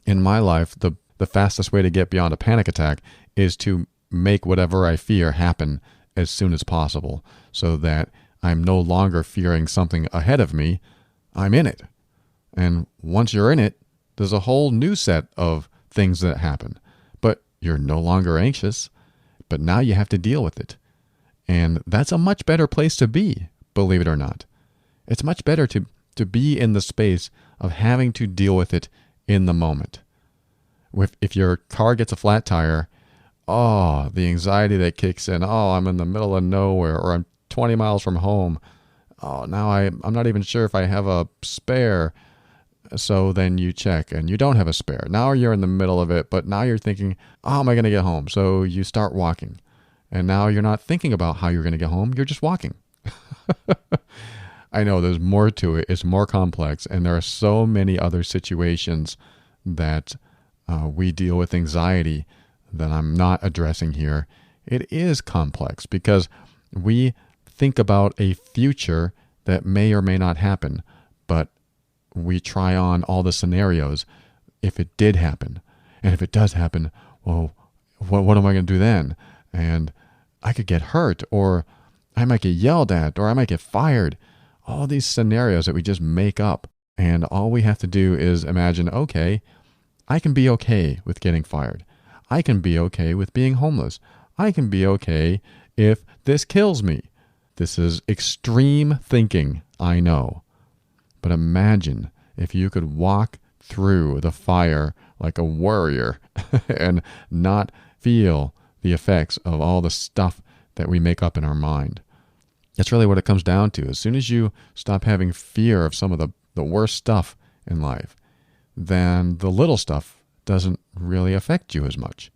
In my life, the fastest way to get beyond a panic attack is to make whatever I fear happen as soon as possible so that I'm no longer fearing something ahead of me. I'm in it. And once you're in it, there's a whole new set of things that happen. But you're no longer anxious, but now you have to deal with it. And that's a much better place to be, believe it or not. It's much better to be in the space of having to deal with it in the moment. If your car gets a flat tire, oh, the anxiety that kicks in. Oh, I'm in the middle of nowhere, or I'm 20 miles from home. Oh, now I'm not even sure if I have a spare. So then you check and you don't have a spare. Now you're in the middle of it, but now you're thinking, how am I going to get home? So you start walking. And now you're not thinking about how you're going to get home. You're just walking. I know there's more to it. It's more complex. And there are so many other situations that we deal with anxiety that I'm not addressing here. It is complex because we think about a future that may or may not happen, but we try on all the scenarios if it did happen. And if it does happen, well, what am I going to do then? And I could get hurt, or I might get yelled at, or I might get fired. All these scenarios that we just make up. And all we have to do is imagine, okay, I can be okay with getting fired. I can be okay with being homeless. I can be okay if this kills me. This is extreme thinking, I know. But imagine if you could walk through the fire like a warrior and not feel the effects of all the stuff that we make up in our mind. That's really what it comes down to. As soon as you stop having fear of some of the worst stuff in life, then the little stuff doesn't really affect you as much.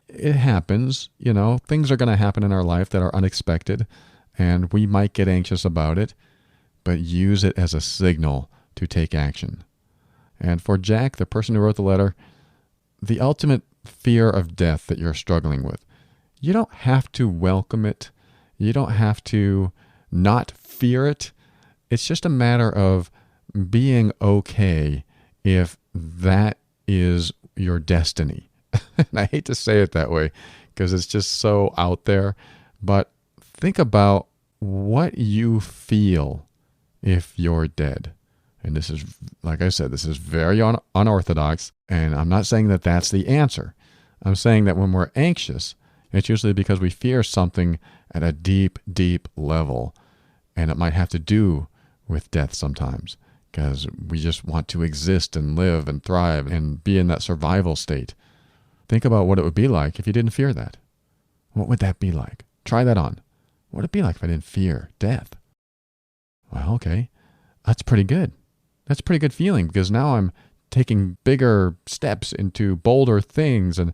It happens, things are going to happen in our life that are unexpected, and we might get anxious about it, but use it as a signal to take action. And for Jack, the person who wrote the letter, the ultimate fear of death that you're struggling with, you don't have to welcome it. You don't have to not fear it. It's just a matter of being okay if that is your destiny. And I hate to say it that way because it's just so out there, but think about what you feel if you're dead. And this is, like I said, this is very unorthodox, and I'm not saying that that's the answer. I'm saying that when we're anxious, it's usually because we fear something at a deep, deep level, and it might have to do with death sometimes, because we just want to exist and live and thrive and be in that survival state. Think about what it would be like if you didn't fear that. What would that be like? Try that on. What would it be like if I didn't fear death? Well, okay, that's pretty good. That's a pretty good feeling because now I'm taking bigger steps into bolder things and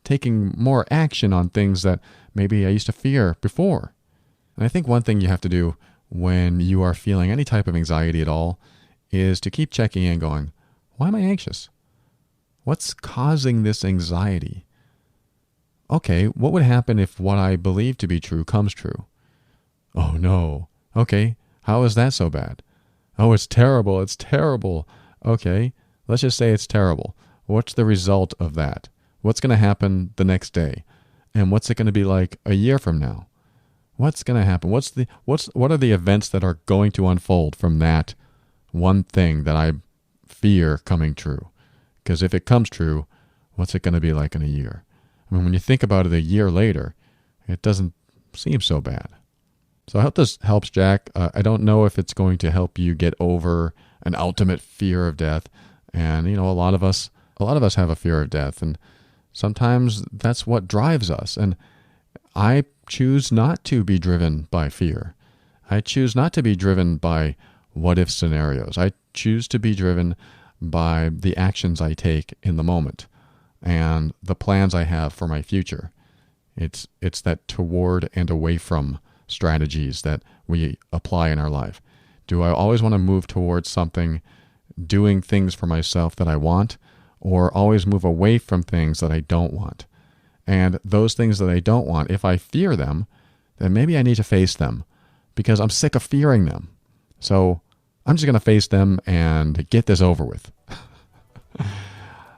taking more action on things that maybe I used to fear before. And I think one thing you have to do when you are feeling any type of anxiety at all is to keep checking in going, why am I anxious? What's causing this anxiety? Okay, what would happen if what I believe to be true comes true? Oh no. Okay, how is that so bad? Oh, it's terrible. It's terrible. Okay, let's just say it's terrible. What's the result of that? What's going to happen the next day? And what's it going to be like a year from now? What's going to happen? What are the events that are going to unfold from that one thing that I fear coming true? Because if it comes true, what's it going to be like in a year? I mean, when you think about it a year later, it doesn't seem so bad. So I hope this helps, Jack. I don't know if it's going to help you get over an ultimate fear of death. And, a lot of us have a fear of death. And sometimes that's what drives us. And I choose not to be driven by fear. I choose not to be driven by what-if scenarios. I choose to be driven by the actions I take in the moment and the plans I have for my future. It's that toward and away from strategies that we apply in our life. Do I always want to move towards something, doing things for myself that I want, or always move away from things that I don't want? And those things that I don't want, if I fear them, then maybe I need to face them because I'm sick of fearing them. So I'm just going to face them and get this over with.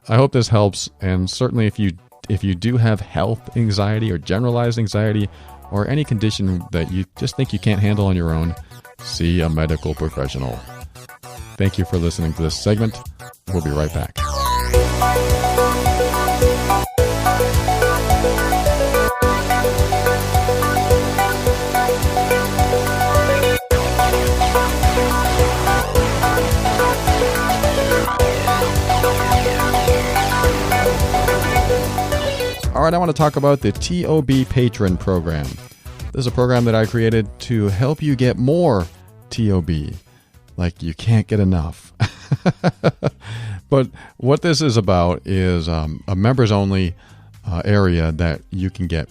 I hope this helps. And certainly if you do have health anxiety or generalized anxiety or any condition that you just think you can't handle on your own, see a medical professional. Thank you for listening to this segment. We'll be right back. All right, I want to talk about the TOB Patron Program. This is a program that I created to help you get more TOB. Like you can't get enough. But what this is about is a members-only area that you can get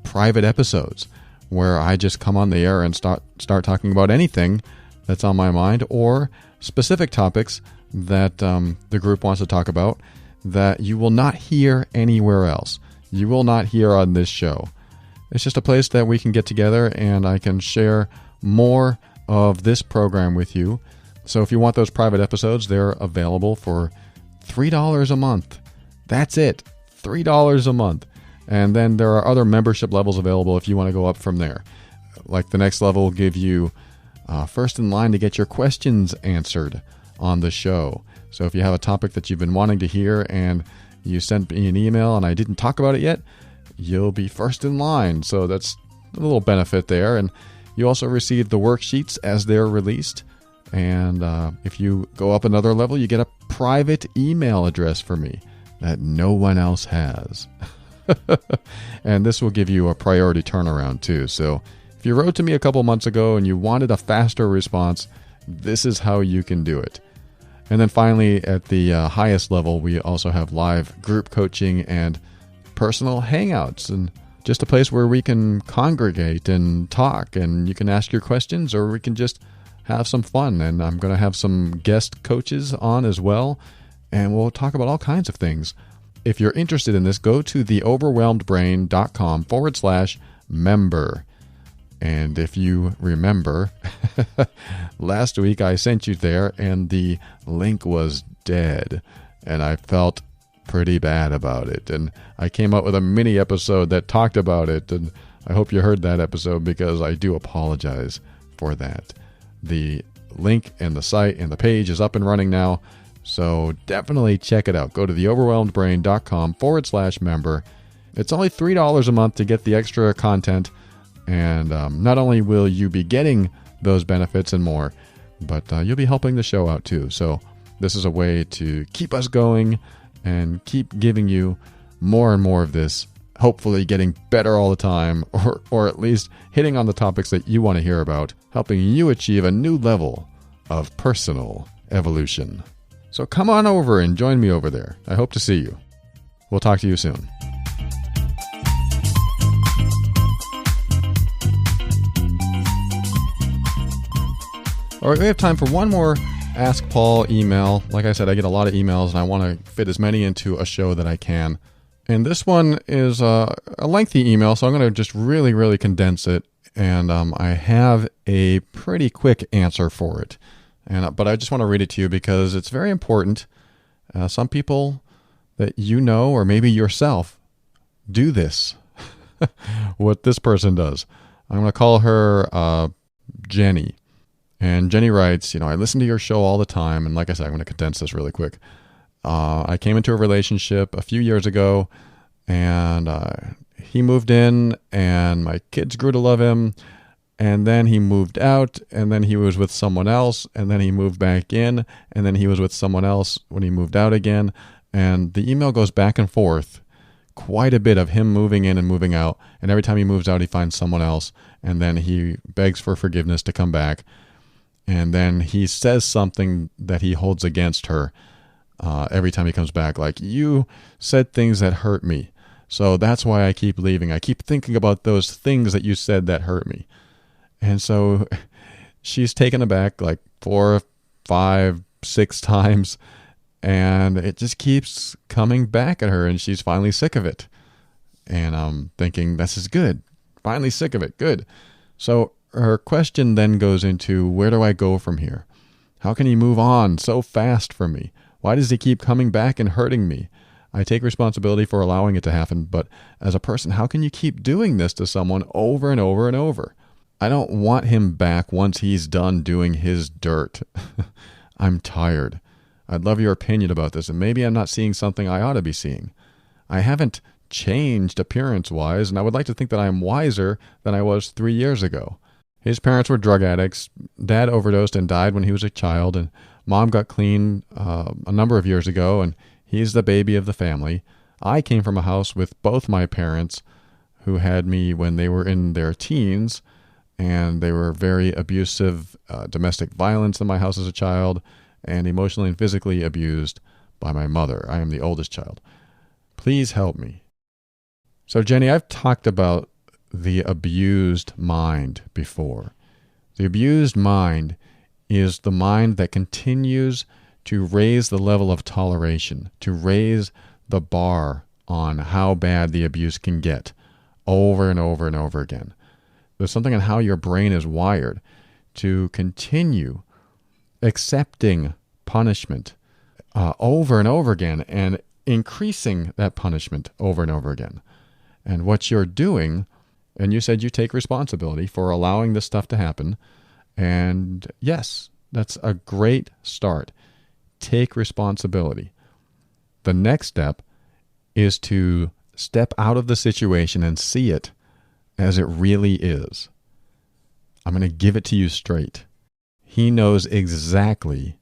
private episodes where I just come on the air and start talking about anything that's on my mind or specific topics that the group wants to talk about that you will not hear anywhere else. You will not hear on this show. It's just a place that we can get together and I can share more of this program with you. So if you want those private episodes, they're available for $3 a month. That's it. $3 a month. And then there are other membership levels available if you want to go up from there. Like the next level will give you first in line to get your questions answered on the show. So if you have a topic that you've been wanting to hear and you sent me an email and I didn't talk about it yet, you'll be first in line. So that's a little benefit there. And you also receive the worksheets as they're released. And if you go up another level, you get a private email address for me that no one else has. And this will give you a priority turnaround too. So if you wrote to me a couple months ago and you wanted a faster response, this is how you can do it. And then finally, at the highest level, we also have live group coaching and personal hangouts, and just a place where we can congregate and talk, and you can ask your questions, or we can just have some fun. And I'm going to have some guest coaches on as well, and we'll talk about all kinds of things. If you're interested in this, go to theoverwhelmedbrain.com/member. And if you remember, last week I sent you there and the link was dead. And I felt pretty bad about it. And I came up with a mini episode that talked about it. And I hope you heard that episode because I do apologize for that. The link and the site and the page is up and running now. So definitely check it out. Go to theoverwhelmedbrain.com/member. It's only $3 a month to get the extra content. And not only will you be getting those benefits and more, but you'll be helping the show out too. So this is a way to keep us going and keep giving you more and more of this, hopefully getting better all the time, or at least hitting on the topics that you want to hear about, helping you achieve a new level of personal evolution. So come on over and join me over there. I hope to see you. We'll talk to you soon. All right, we have time for one more Ask Paul email. Like I said, I get a lot of emails and I want to fit as many into a show that I can. And this one is a lengthy email, so I'm going to just really, really condense it. And I have a pretty quick answer for it. But I just want to read it to you because it's very important. Some people that you know, or maybe yourself, do this. What this person does. I'm going to call her Jenny. And Jenny writes, I listen to your show all the time. And like I said, I'm going to condense this really quick. I came into a relationship a few years ago, and he moved in, and my kids grew to love him. And then he moved out, and then he was with someone else, and then he moved back in, and then he was with someone else when he moved out again. And the email goes back and forth, quite a bit of him moving in and moving out. And every time he moves out, he finds someone else, and then he begs for forgiveness to come back. And then he says something that he holds against her every time he comes back, like, you said things that hurt me, so that's why I keep leaving. I keep thinking about those things that you said that hurt me. And so she's taken aback like 4, 5, 6 times, and it just keeps coming back at her, and she's finally sick of it. And I'm thinking, this is good. Finally sick of it. Good. So her question then goes into, where do I go from here? How can he move on so fast from me? Why does he keep coming back and hurting me? I take responsibility for allowing it to happen, but as a person, how can you keep doing this to someone over and over and over? I don't want him back once he's done doing his dirt. I'm tired. I'd love your opinion about this, and maybe I'm not seeing something I ought to be seeing. I haven't changed appearance-wise, and I would like to think that I am wiser than I was 3 years ago. His parents were drug addicts. Dad overdosed and died when he was a child, and Mom got clean a number of years ago, and he's the baby of the family. I came from a house with both my parents who had me when they were in their teens, and they were very abusive, domestic violence in my house as a child, and emotionally and physically abused by my mother. I am the oldest child. Please help me. So, Jenny, I've talked about the abused mind before. The abused mind is the mind that continues to raise the level of toleration, to raise the bar on how bad the abuse can get over and over and over again. There's something in how your brain is wired to continue accepting punishment over and over again and increasing that punishment over and over again. And what you're doing, and you said you take responsibility for allowing this stuff to happen, and yes, that's a great start. Take responsibility. The next step is to step out of the situation and see it as it really is. I'm going to give it to you straight. He knows exactly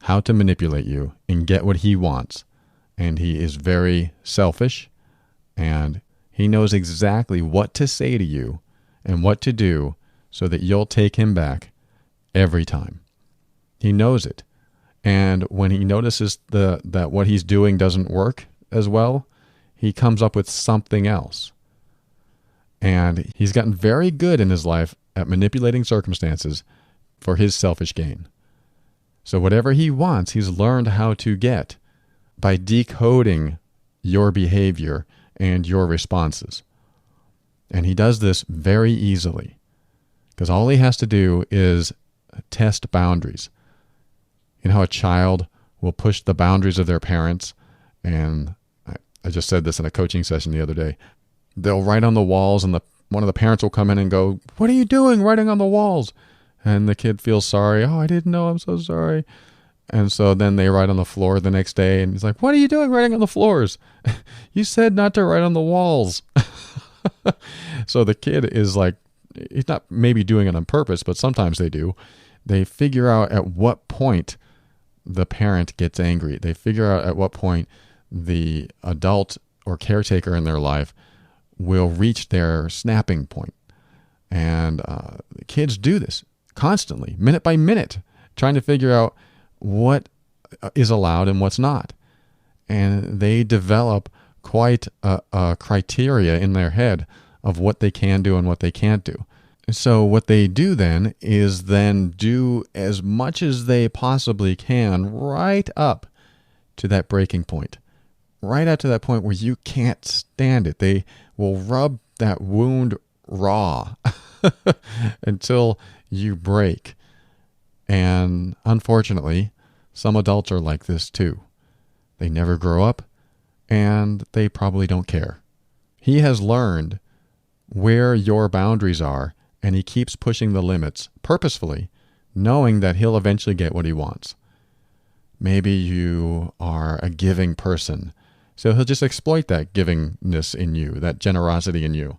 how to manipulate you and get what he wants. And he is very selfish, and he knows exactly what to say to you and what to do so that you'll take him back every time. He knows it. And when he notices that what he's doing doesn't work as well, he comes up with something else. And he's gotten very good in his life at manipulating circumstances for his selfish gain. So whatever he wants, he's learned how to get by decoding your behavior and your responses. And he does this very easily because all he has to do is test boundaries. You know how a child will push the boundaries of their parents, and I just said this in a coaching session the other day. They'll write on the walls, and one of the parents will come in and go, "What are you doing writing on the walls?" And the kid feels sorry. "Oh, I didn't know. I'm so sorry." And so then they write on the floor the next day, and he's like, "What are you doing writing on the floors? You said not to write on the walls." So the kid is like, he's not maybe doing it on purpose, but sometimes they do. They figure out at what point the parent gets angry. They figure out at what point the adult or caretaker in their life will reach their snapping point. And kids do this constantly, minute by minute, trying to figure out what is allowed and what's not. And they develop quite a criteria in their head of what they can do and what they can't do. So what they do then is then do as much as they possibly can right up to that breaking point, right up to that point where you can't stand it. They will rub that wound raw until you break. And unfortunately, some adults are like this too. They never grow up, and they probably don't care. He has learned where your boundaries are, and he keeps pushing the limits purposefully, knowing that he'll eventually get what he wants. Maybe you are a giving person, so he'll just exploit that givingness in you, that generosity in you,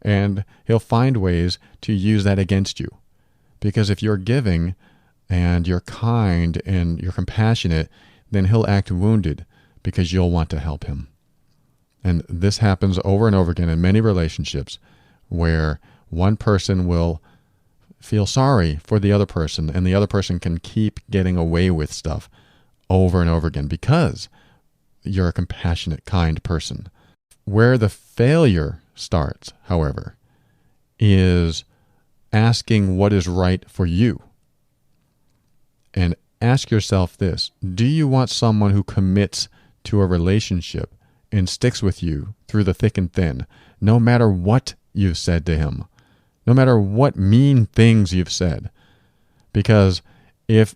and he'll find ways to use that against you. Because if you're giving and you're kind and you're compassionate, then he'll act wounded because you'll want to help him. And this happens over and over again in many relationships where one person will feel sorry for the other person, and the other person can keep getting away with stuff over and over again because you're a compassionate, kind person. Where the failure starts, however, is asking what is right for you. And ask yourself this: do you want someone who commits to a relationship and sticks with you through the thick and thin, no matter what you've said to him, no matter what mean things you've said? Because if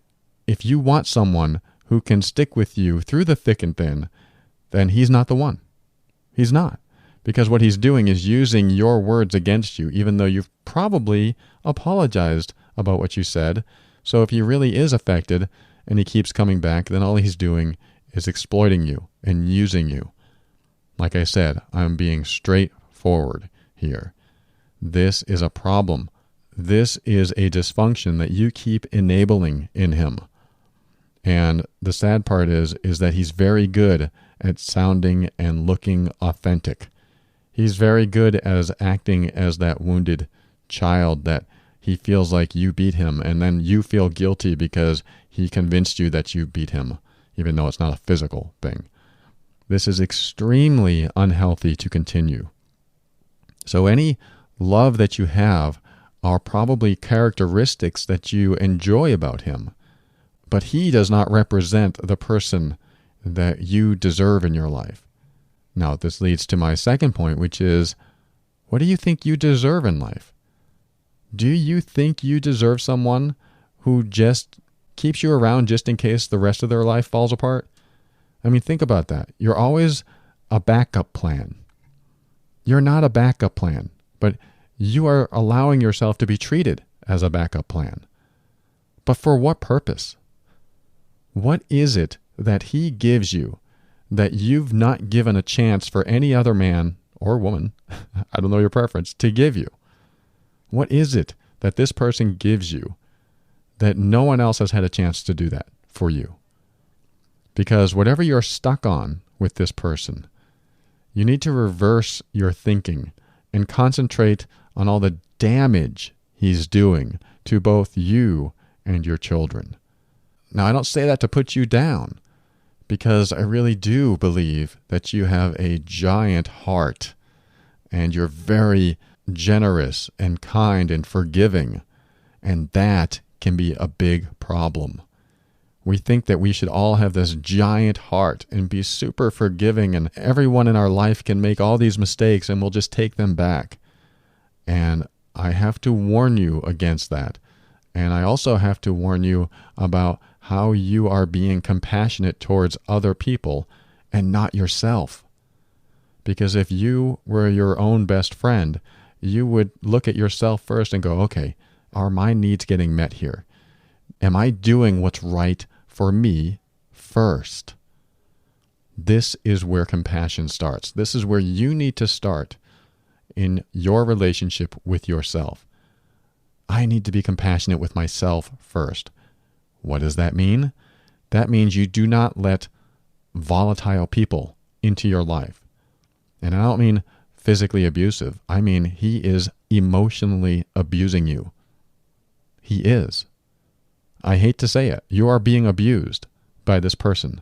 you want someone who can stick with you through the thick and thin, then he's not the one. He's not. Because what he's doing is using your words against you, even though you've probably apologized about what you said. So if he really is affected and he keeps coming back, then all he's doing is exploiting you and using you. Like I said, I'm being straightforward here. This is a problem. This is a dysfunction that you keep enabling in him. And the sad part is that he's very good at sounding and looking authentic. He's very good as acting as that wounded child that he feels like you beat him, and then you feel guilty because he convinced you that you beat him, even though it's not a physical thing. This is extremely unhealthy to continue. So any love that you have are probably characteristics that you enjoy about him, but he does not represent the person that you deserve in your life. Now, this leads to my second point, which is, what do you think you deserve in life? Do you think you deserve someone who just keeps you around just in case the rest of their life falls apart? I mean, think about that. You're always a backup plan. You're not a backup plan, but you are allowing yourself to be treated as a backup plan. But for what purpose? What is it that he gives you that you've not given a chance for any other man or woman, I don't know your preference, to give you? What is it that this person gives you that no one else has had a chance to do that for you? Because whatever you're stuck on with this person, you need to reverse your thinking and concentrate on all the damage he's doing to both you and your children. Now, I don't say that to put you down, because I really do believe that you have a giant heart and you're very generous and kind and forgiving, and that can be a big problem. We think that we should all have this giant heart and be super forgiving, and everyone in our life can make all these mistakes and we'll just take them back. And I have to warn you against that. And I also have to warn you about how you are being compassionate towards other people and not yourself. Because if you were your own best friend, you would look at yourself first and go, okay, are my needs getting met here? Am I doing what's right for me first? This is where compassion starts. This is where you need to start in your relationship with yourself. I need to be compassionate with myself first. What does that mean? That means you do not let volatile people into your life. And I don't mean physically abusive. I mean he is emotionally abusing you. He is. I hate to say it. You are being abused by this person.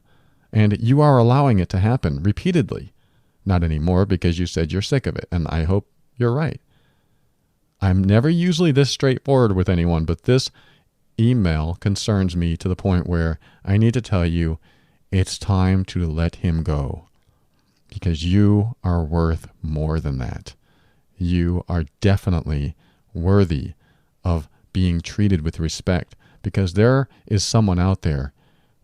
And you are allowing it to happen repeatedly. Not anymore, because you said you're sick of it. And I hope you're right. I'm never usually this straightforward with anyone, but this email concerns me to the point where I need to tell you it's time to let him go, because you are worth more than that. You are definitely worthy of being treated with respect, because there is someone out there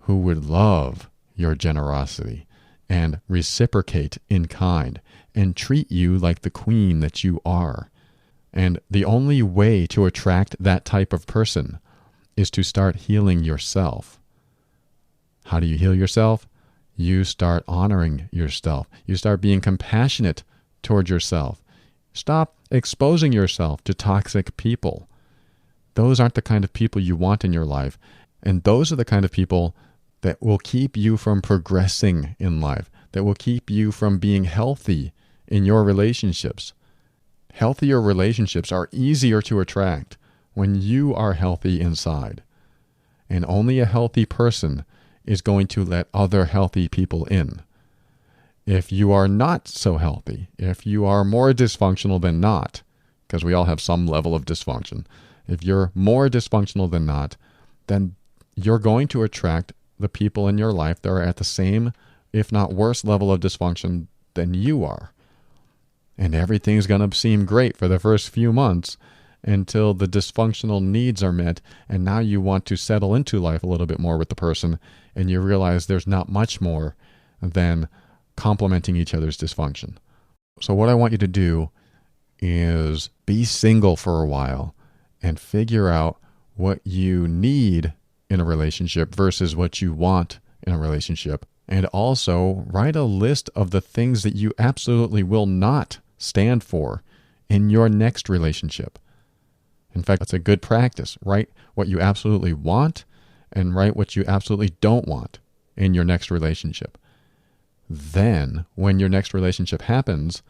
who would love your generosity and reciprocate in kind and treat you like the queen that you are. And the only way to attract that type of person is to start healing yourself. How do you heal yourself? You start honoring yourself. You start being compassionate toward yourself. Stop exposing yourself to toxic people. Those aren't the kind of people you want in your life. And those are the kind of people that will keep you from progressing in life, that will keep you from being healthy in your relationships. Healthier relationships are easier to attract when you are healthy inside. And only a healthy person is going to let other healthy people in. If you are not so healthy, if you are more dysfunctional than not, because we all have some level of dysfunction, if you're more dysfunctional than not, then you're going to attract the people in your life that are at the same, if not worse, level of dysfunction than you are. And everything's going to seem great for the first few months until the dysfunctional needs are met, and now you want to settle into life a little bit more with the person, and you realize there's not much more than complementing each other's dysfunction. So what I want you to do is be single for a while and figure out what you need in a relationship versus what you want in a relationship. And also write a list of the things that you absolutely will not stand for in your next relationship. In fact, that's a good practice. Write what you absolutely want and write what you absolutely don't want in your next relationship. Then, when your next relationship happens,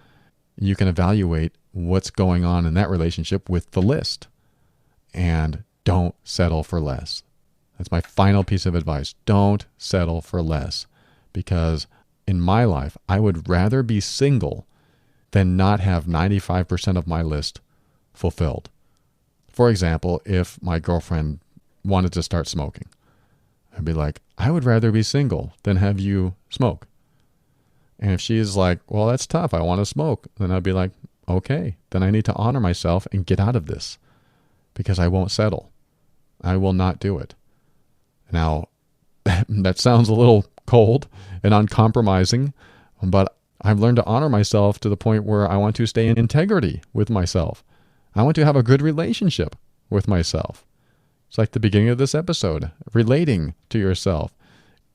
you can evaluate what's going on in that relationship with the list. And don't settle for less. That's my final piece of advice. Don't settle for less. Because in my life, I would rather be single than not have 95% of my list fulfilled. For example, if my girlfriend wanted to start smoking, I'd be like, I would rather be single than have you smoke. And if she's like, well, that's tough, I want to smoke, then I'd be like, okay, then I need to honor myself and get out of this because I won't settle. I will not do it. Now, that sounds a little cold and uncompromising, but I've learned to honor myself to the point where I want to stay in integrity with myself. I want to have a good relationship with myself. It's like the beginning of this episode, relating to yourself.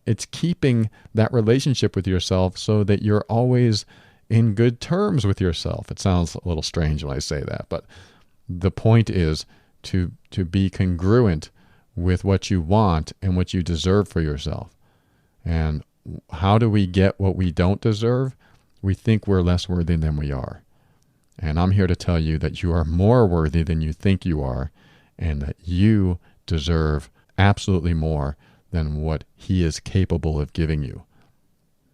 It's keeping that relationship with yourself so that you're always in good terms with yourself. It sounds a little strange when I say that, but the point is to be congruent with what you want and what you deserve for yourself. And how do we get what we don't deserve? We think we're less worthy than we are. And I'm here to tell you that you are more worthy than you think you are, and that you deserve absolutely more than what he is capable of giving you.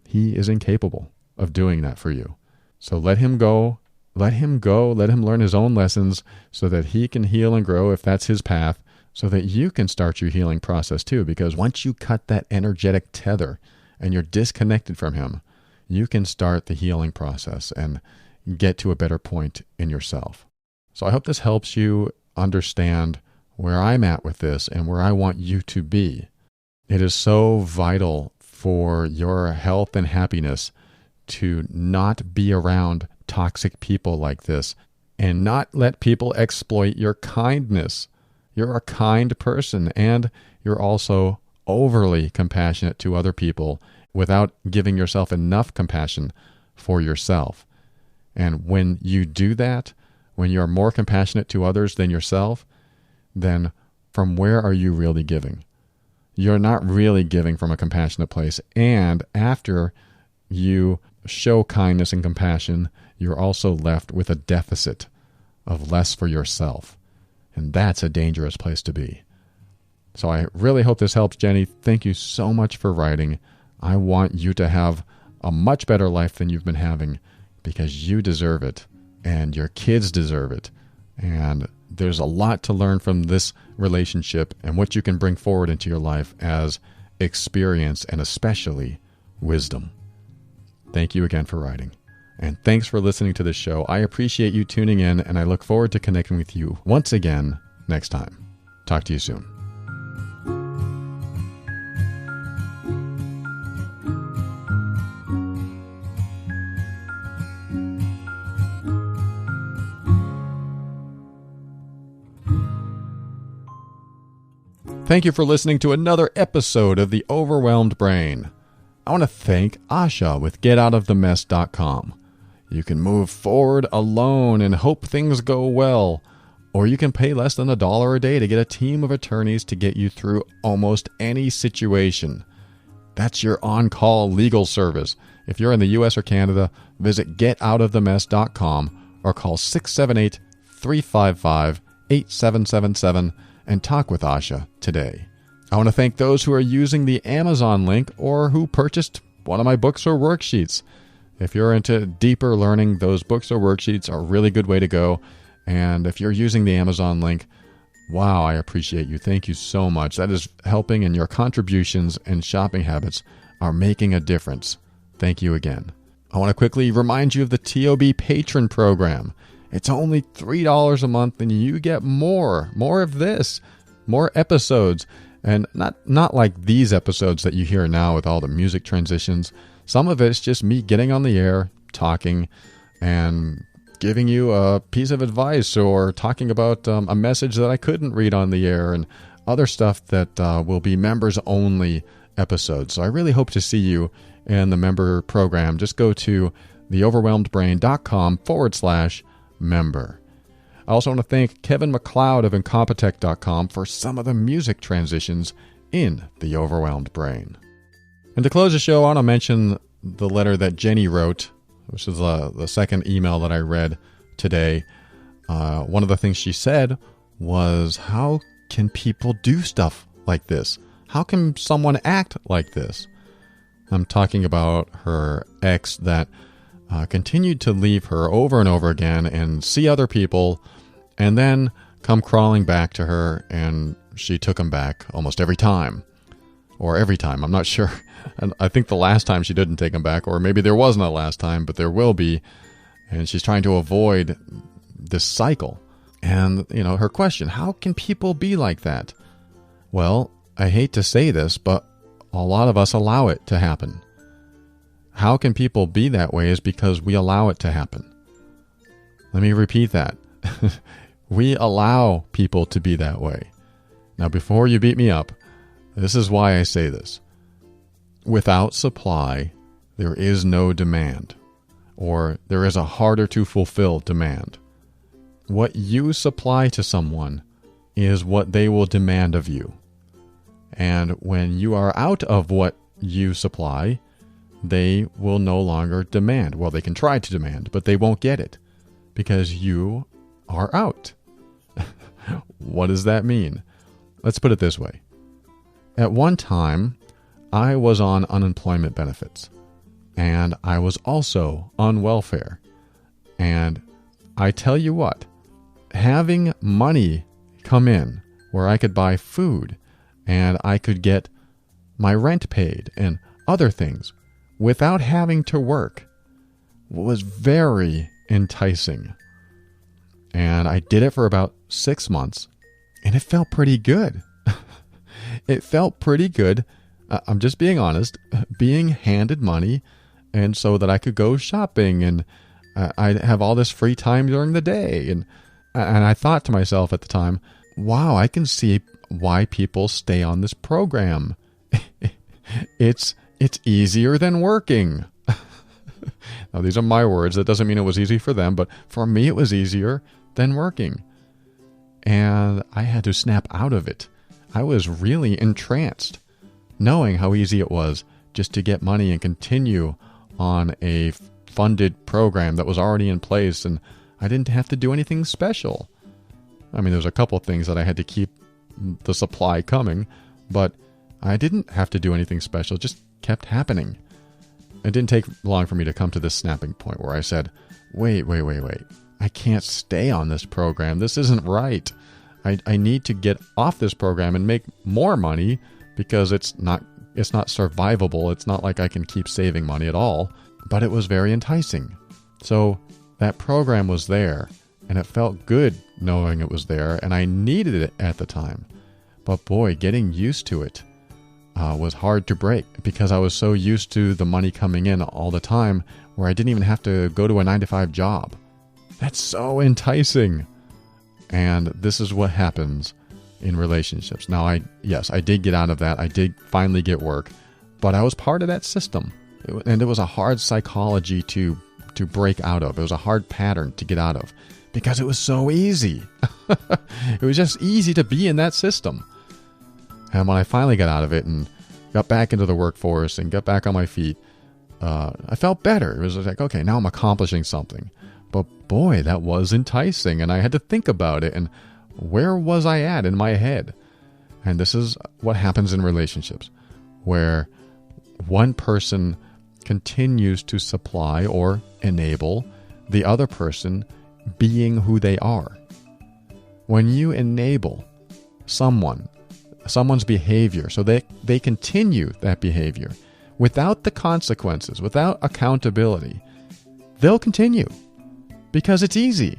He is incapable of doing that for you. So let him go. Let him go. Let him learn his own lessons so that he can heal and grow if that's his path, so that you can start your healing process too. Because once you cut that energetic tether and you're disconnected from him, you can start the healing process and get to a better point in yourself. So I hope this helps you understand where I'm at with this and where I want you to be. It is so vital for your health and happiness to not be around toxic people like this and not let people exploit your kindness. You're a kind person, and you're also overly compassionate to other people without giving yourself enough compassion for yourself. And when you do that, when you're more compassionate to others than yourself, then from where are you really giving? You're not really giving from a compassionate place. And after you show kindness and compassion, you're also left with a deficit of less for yourself. And that's a dangerous place to be. So I really hope this helps, Jenny. Thank you so much for writing. I want you to have a much better life than you've been having, because you deserve it, and your kids deserve it, And there's a lot to learn from this relationship and what you can bring forward into your life as experience and especially wisdom. Thank you again for writing. And thanks for listening to this show. I appreciate you tuning in, and I look forward to connecting with you once again next time. Talk to you soon. Thank you for listening to another episode of The Overwhelmed Brain. I want to thank Asha with GetOutOfTheMess.com. You can move forward alone and hope things go well, or you can pay less than $1 a day to get a team of attorneys to get you through almost any situation. That's your on-call legal service. If you're in the U.S. or Canada, visit GetOutOfTheMess.com or call 678-355-8777 and talk with Asha today. I want to thank those who are using the Amazon link or who purchased one of my books or worksheets. If you're into deeper learning, those books or worksheets are a really good way to go. And if you're using the Amazon link, wow, I appreciate you. Thank you so much. That is helping, and your contributions and shopping habits are making a difference. Thank you again. I want to quickly remind you of the TOB Patron Program. It's only $3 a month, and you get more of this, more episodes. And not like these episodes that you hear now with all the music transitions. Some of it's just me getting on the air, talking, and giving you a piece of advice or talking about a message that I couldn't read on the air and other stuff that will be members-only episodes. So I really hope to see you in the member program. Just go to theoverwhelmedbrain.com/member. I also want to thank Kevin McLeod of Incompetech.com for some of the music transitions in The Overwhelmed Brain. And to close the show, I want to mention the letter that Jenny wrote, which is the second email that I read today. One of the things she said was, how can people do stuff like this? How can someone act like this? I'm talking about her ex that continued to leave her over and over again and see other people and then come crawling back to her, and she took him back almost every time. Or every time, I'm not sure. And I think the last time she didn't take him back, or maybe there wasn't a last time, but there will be. And she's trying to avoid this cycle. And, her question, how can people be like that? Well, I hate to say this, but a lot of us allow it to happen. How can people be that way is because we allow it to happen. Let me repeat that. We allow people to be that way. Now, before you beat me up, this is why I say this. Without supply, there is no demand, or there is a harder to fulfill demand. What you supply to someone is what they will demand of you. And when you are out of what you supply, they will no longer demand. Well, they can try to demand, but they won't get it because you are out. What does that mean? Let's put it this way. At one time, I was on unemployment benefits, and I was also on welfare. And I tell you what, having money come in where I could buy food and I could get my rent paid and other things without having to work was very enticing. And I did it for about 6 months, and it felt pretty good. It felt pretty good. I'm just being honest, being handed money, and so that I could go shopping, and I'd have all this free time during the day. And I thought to myself at the time, wow, I can see why people stay on this program. It's easier than working. Now, these are my words. That doesn't mean it was easy for them, but for me, it was easier than working. And I had to snap out of it. I was really entranced, knowing how easy it was just to get money and continue on a funded program that was already in place, and I didn't have to do anything special. I mean, there's a couple things that I had to keep the supply coming, but I didn't have to do anything special. It just kept happening. It didn't take long for me to come to this snapping point where I said, wait. I can't stay on this program. This isn't right. I need to get off this program and make more money because it's not survivable. It's not like I can keep saving money at all. But it was very enticing. So that program was there, and it felt good knowing it was there, and I needed it at the time. But boy, getting used to it was hard to break because I was so used to the money coming in all the time where I didn't even have to go to a 9-to-5 job. That's so enticing. And this is what happens in relationships. Now, I did get out of that. I did finally get work, but I was part of that system. And it was a hard psychology to break out of. It was a hard pattern to get out of because it was so easy. It was just easy to be in that system. And when I finally got out of it and got back into the workforce and got back on my feet, I felt better. It was like, okay, now I'm accomplishing something. But boy, that was enticing, and I had to think about it, and where was I at in my head? And this is what happens in relationships, where one person continues to supply or enable the other person being who they are. When you enable someone's behavior so they continue that behavior without the consequences, without accountability, they'll continue because it's easy.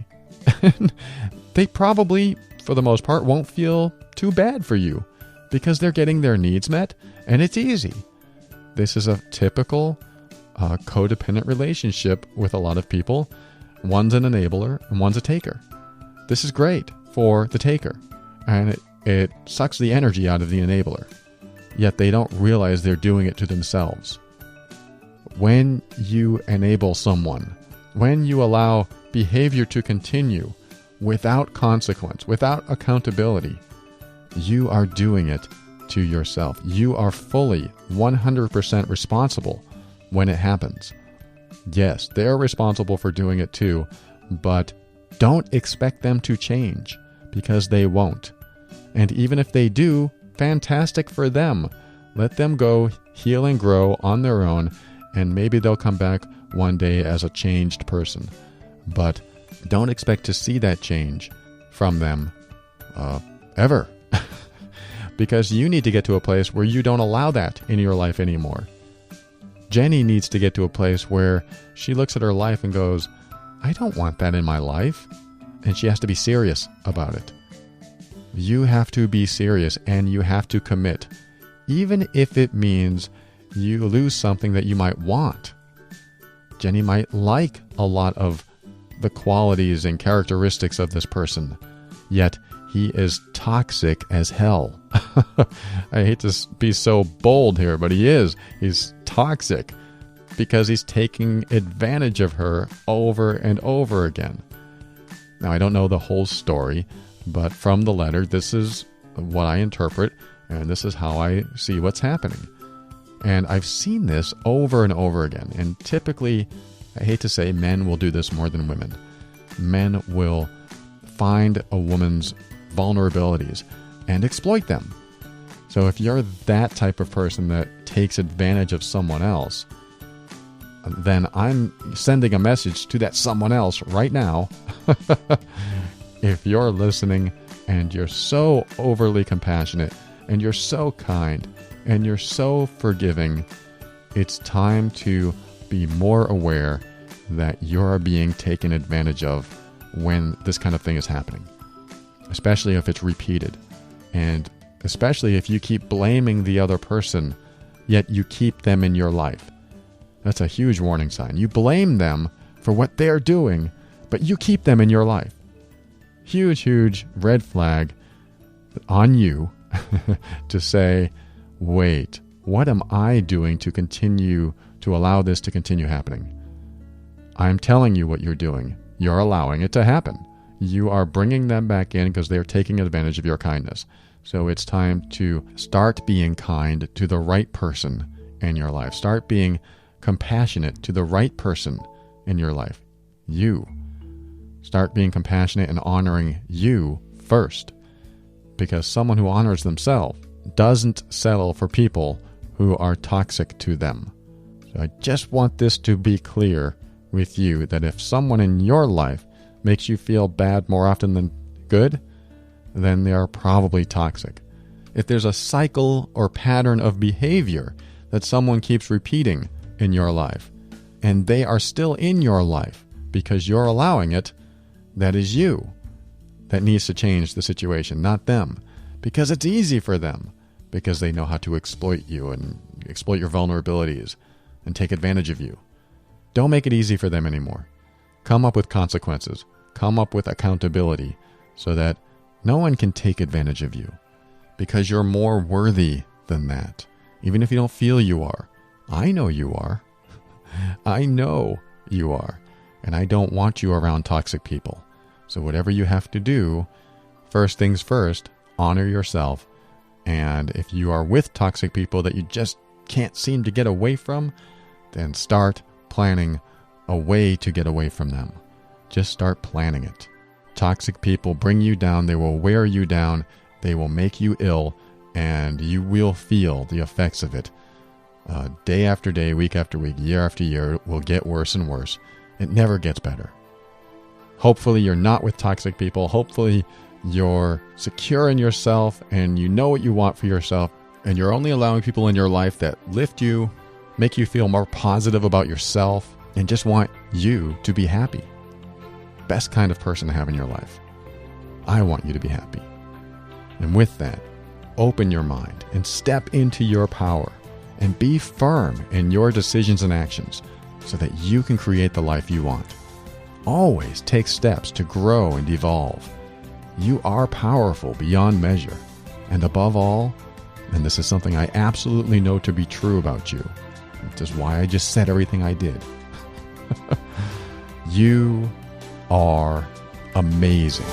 They probably, for the most part, won't feel too bad for you because they're getting their needs met and it's easy. This is a typical codependent relationship with a lot of people. One's an enabler and one's a taker. This is great for the taker, and it sucks the energy out of the enabler. Yet they don't realize they're doing it to themselves. When you enable someone, when you allow behavior to continue without consequence, without accountability, you are doing it to yourself. You are fully 100% responsible when it happens. Yes, they're responsible for doing it too, but don't expect them to change because they won't. And even if they do, fantastic for them. Let them go heal and grow on their own, and maybe they'll come back one day as a changed person. But don't expect to see that change from them ever. Because you need to get to a place where you don't allow that in your life anymore. Jenny needs to get to a place where she looks at her life and goes, I don't want that in my life. And she has to be serious about it. You have to be serious and you have to commit, even if it means you lose something that you might want. Jenny might like a lot of the qualities and characteristics of this person, yet he is toxic as hell. I hate to be so bold here, but he is. He's toxic because he's taking advantage of her over and over again. Now, I don't know the whole story, but from the letter, this is what I interpret, and this is how I see what's happening. And I've seen this over and over again. And typically, I hate to say, men will do this more than women. Men will find a woman's vulnerabilities and exploit them. So if you're that type of person that takes advantage of someone else, then I'm sending a message to that someone else right now. If you're listening and you're so overly compassionate and you're so kind and you're so forgiving, it's time to be more aware that you're being taken advantage of when this kind of thing is happening, especially if it's repeated, and especially if you keep blaming the other person, yet you keep them in your life. That's a huge warning sign. You blame them for what they're doing, but you keep them in your life. Huge, huge red flag on you to say, wait, what am I doing to continue to allow this to continue happening? I'm telling you what you're doing. You're allowing it to happen. You are bringing them back in because they're taking advantage of your kindness. So it's time to start being kind to the right person in your life. Start being compassionate to the right person in your life. You. Start being compassionate and honoring you first. Because someone who honors themselves doesn't settle for people who are toxic to them. So I just want this to be clear with you that if someone in your life makes you feel bad more often than good, then they are probably toxic. If there's a cycle or pattern of behavior that someone keeps repeating in your life, and they are still in your life because you're allowing it, that is you that needs to change the situation, not them. Because it's easy for them, because they know how to exploit you and exploit your vulnerabilities and take advantage of you. Don't make it easy for them anymore. Come up with consequences. Come up with accountability so that no one can take advantage of you, because you're more worthy than that. Even if you don't feel you are. I know you are. I know you are. And I don't want you around toxic people. So whatever you have to do, first things first, honor yourself. And if you are with toxic people that you just can't seem to get away from, then start planning a way to get away from them. Just start planning it. Toxic people bring you down. They will wear you down. They will make you ill. And you will feel the effects of it. Day after day, week after week, year after year, it will get worse and worse. It never gets better. Hopefully you're not with toxic people. Hopefully you're secure in yourself and you know what you want for yourself. And you're only allowing people in your life that lift you, make you feel more positive about yourself, and just want you to be happy. Best kind of person to have in your life. I want you to be happy. And with that, open your mind and step into your power and be firm in your decisions and actions so that you can create the life you want. Always take steps to grow and evolve. You are powerful beyond measure. And above all, and this is something I absolutely know to be true about you, which is why I just said everything I did. You are amazing.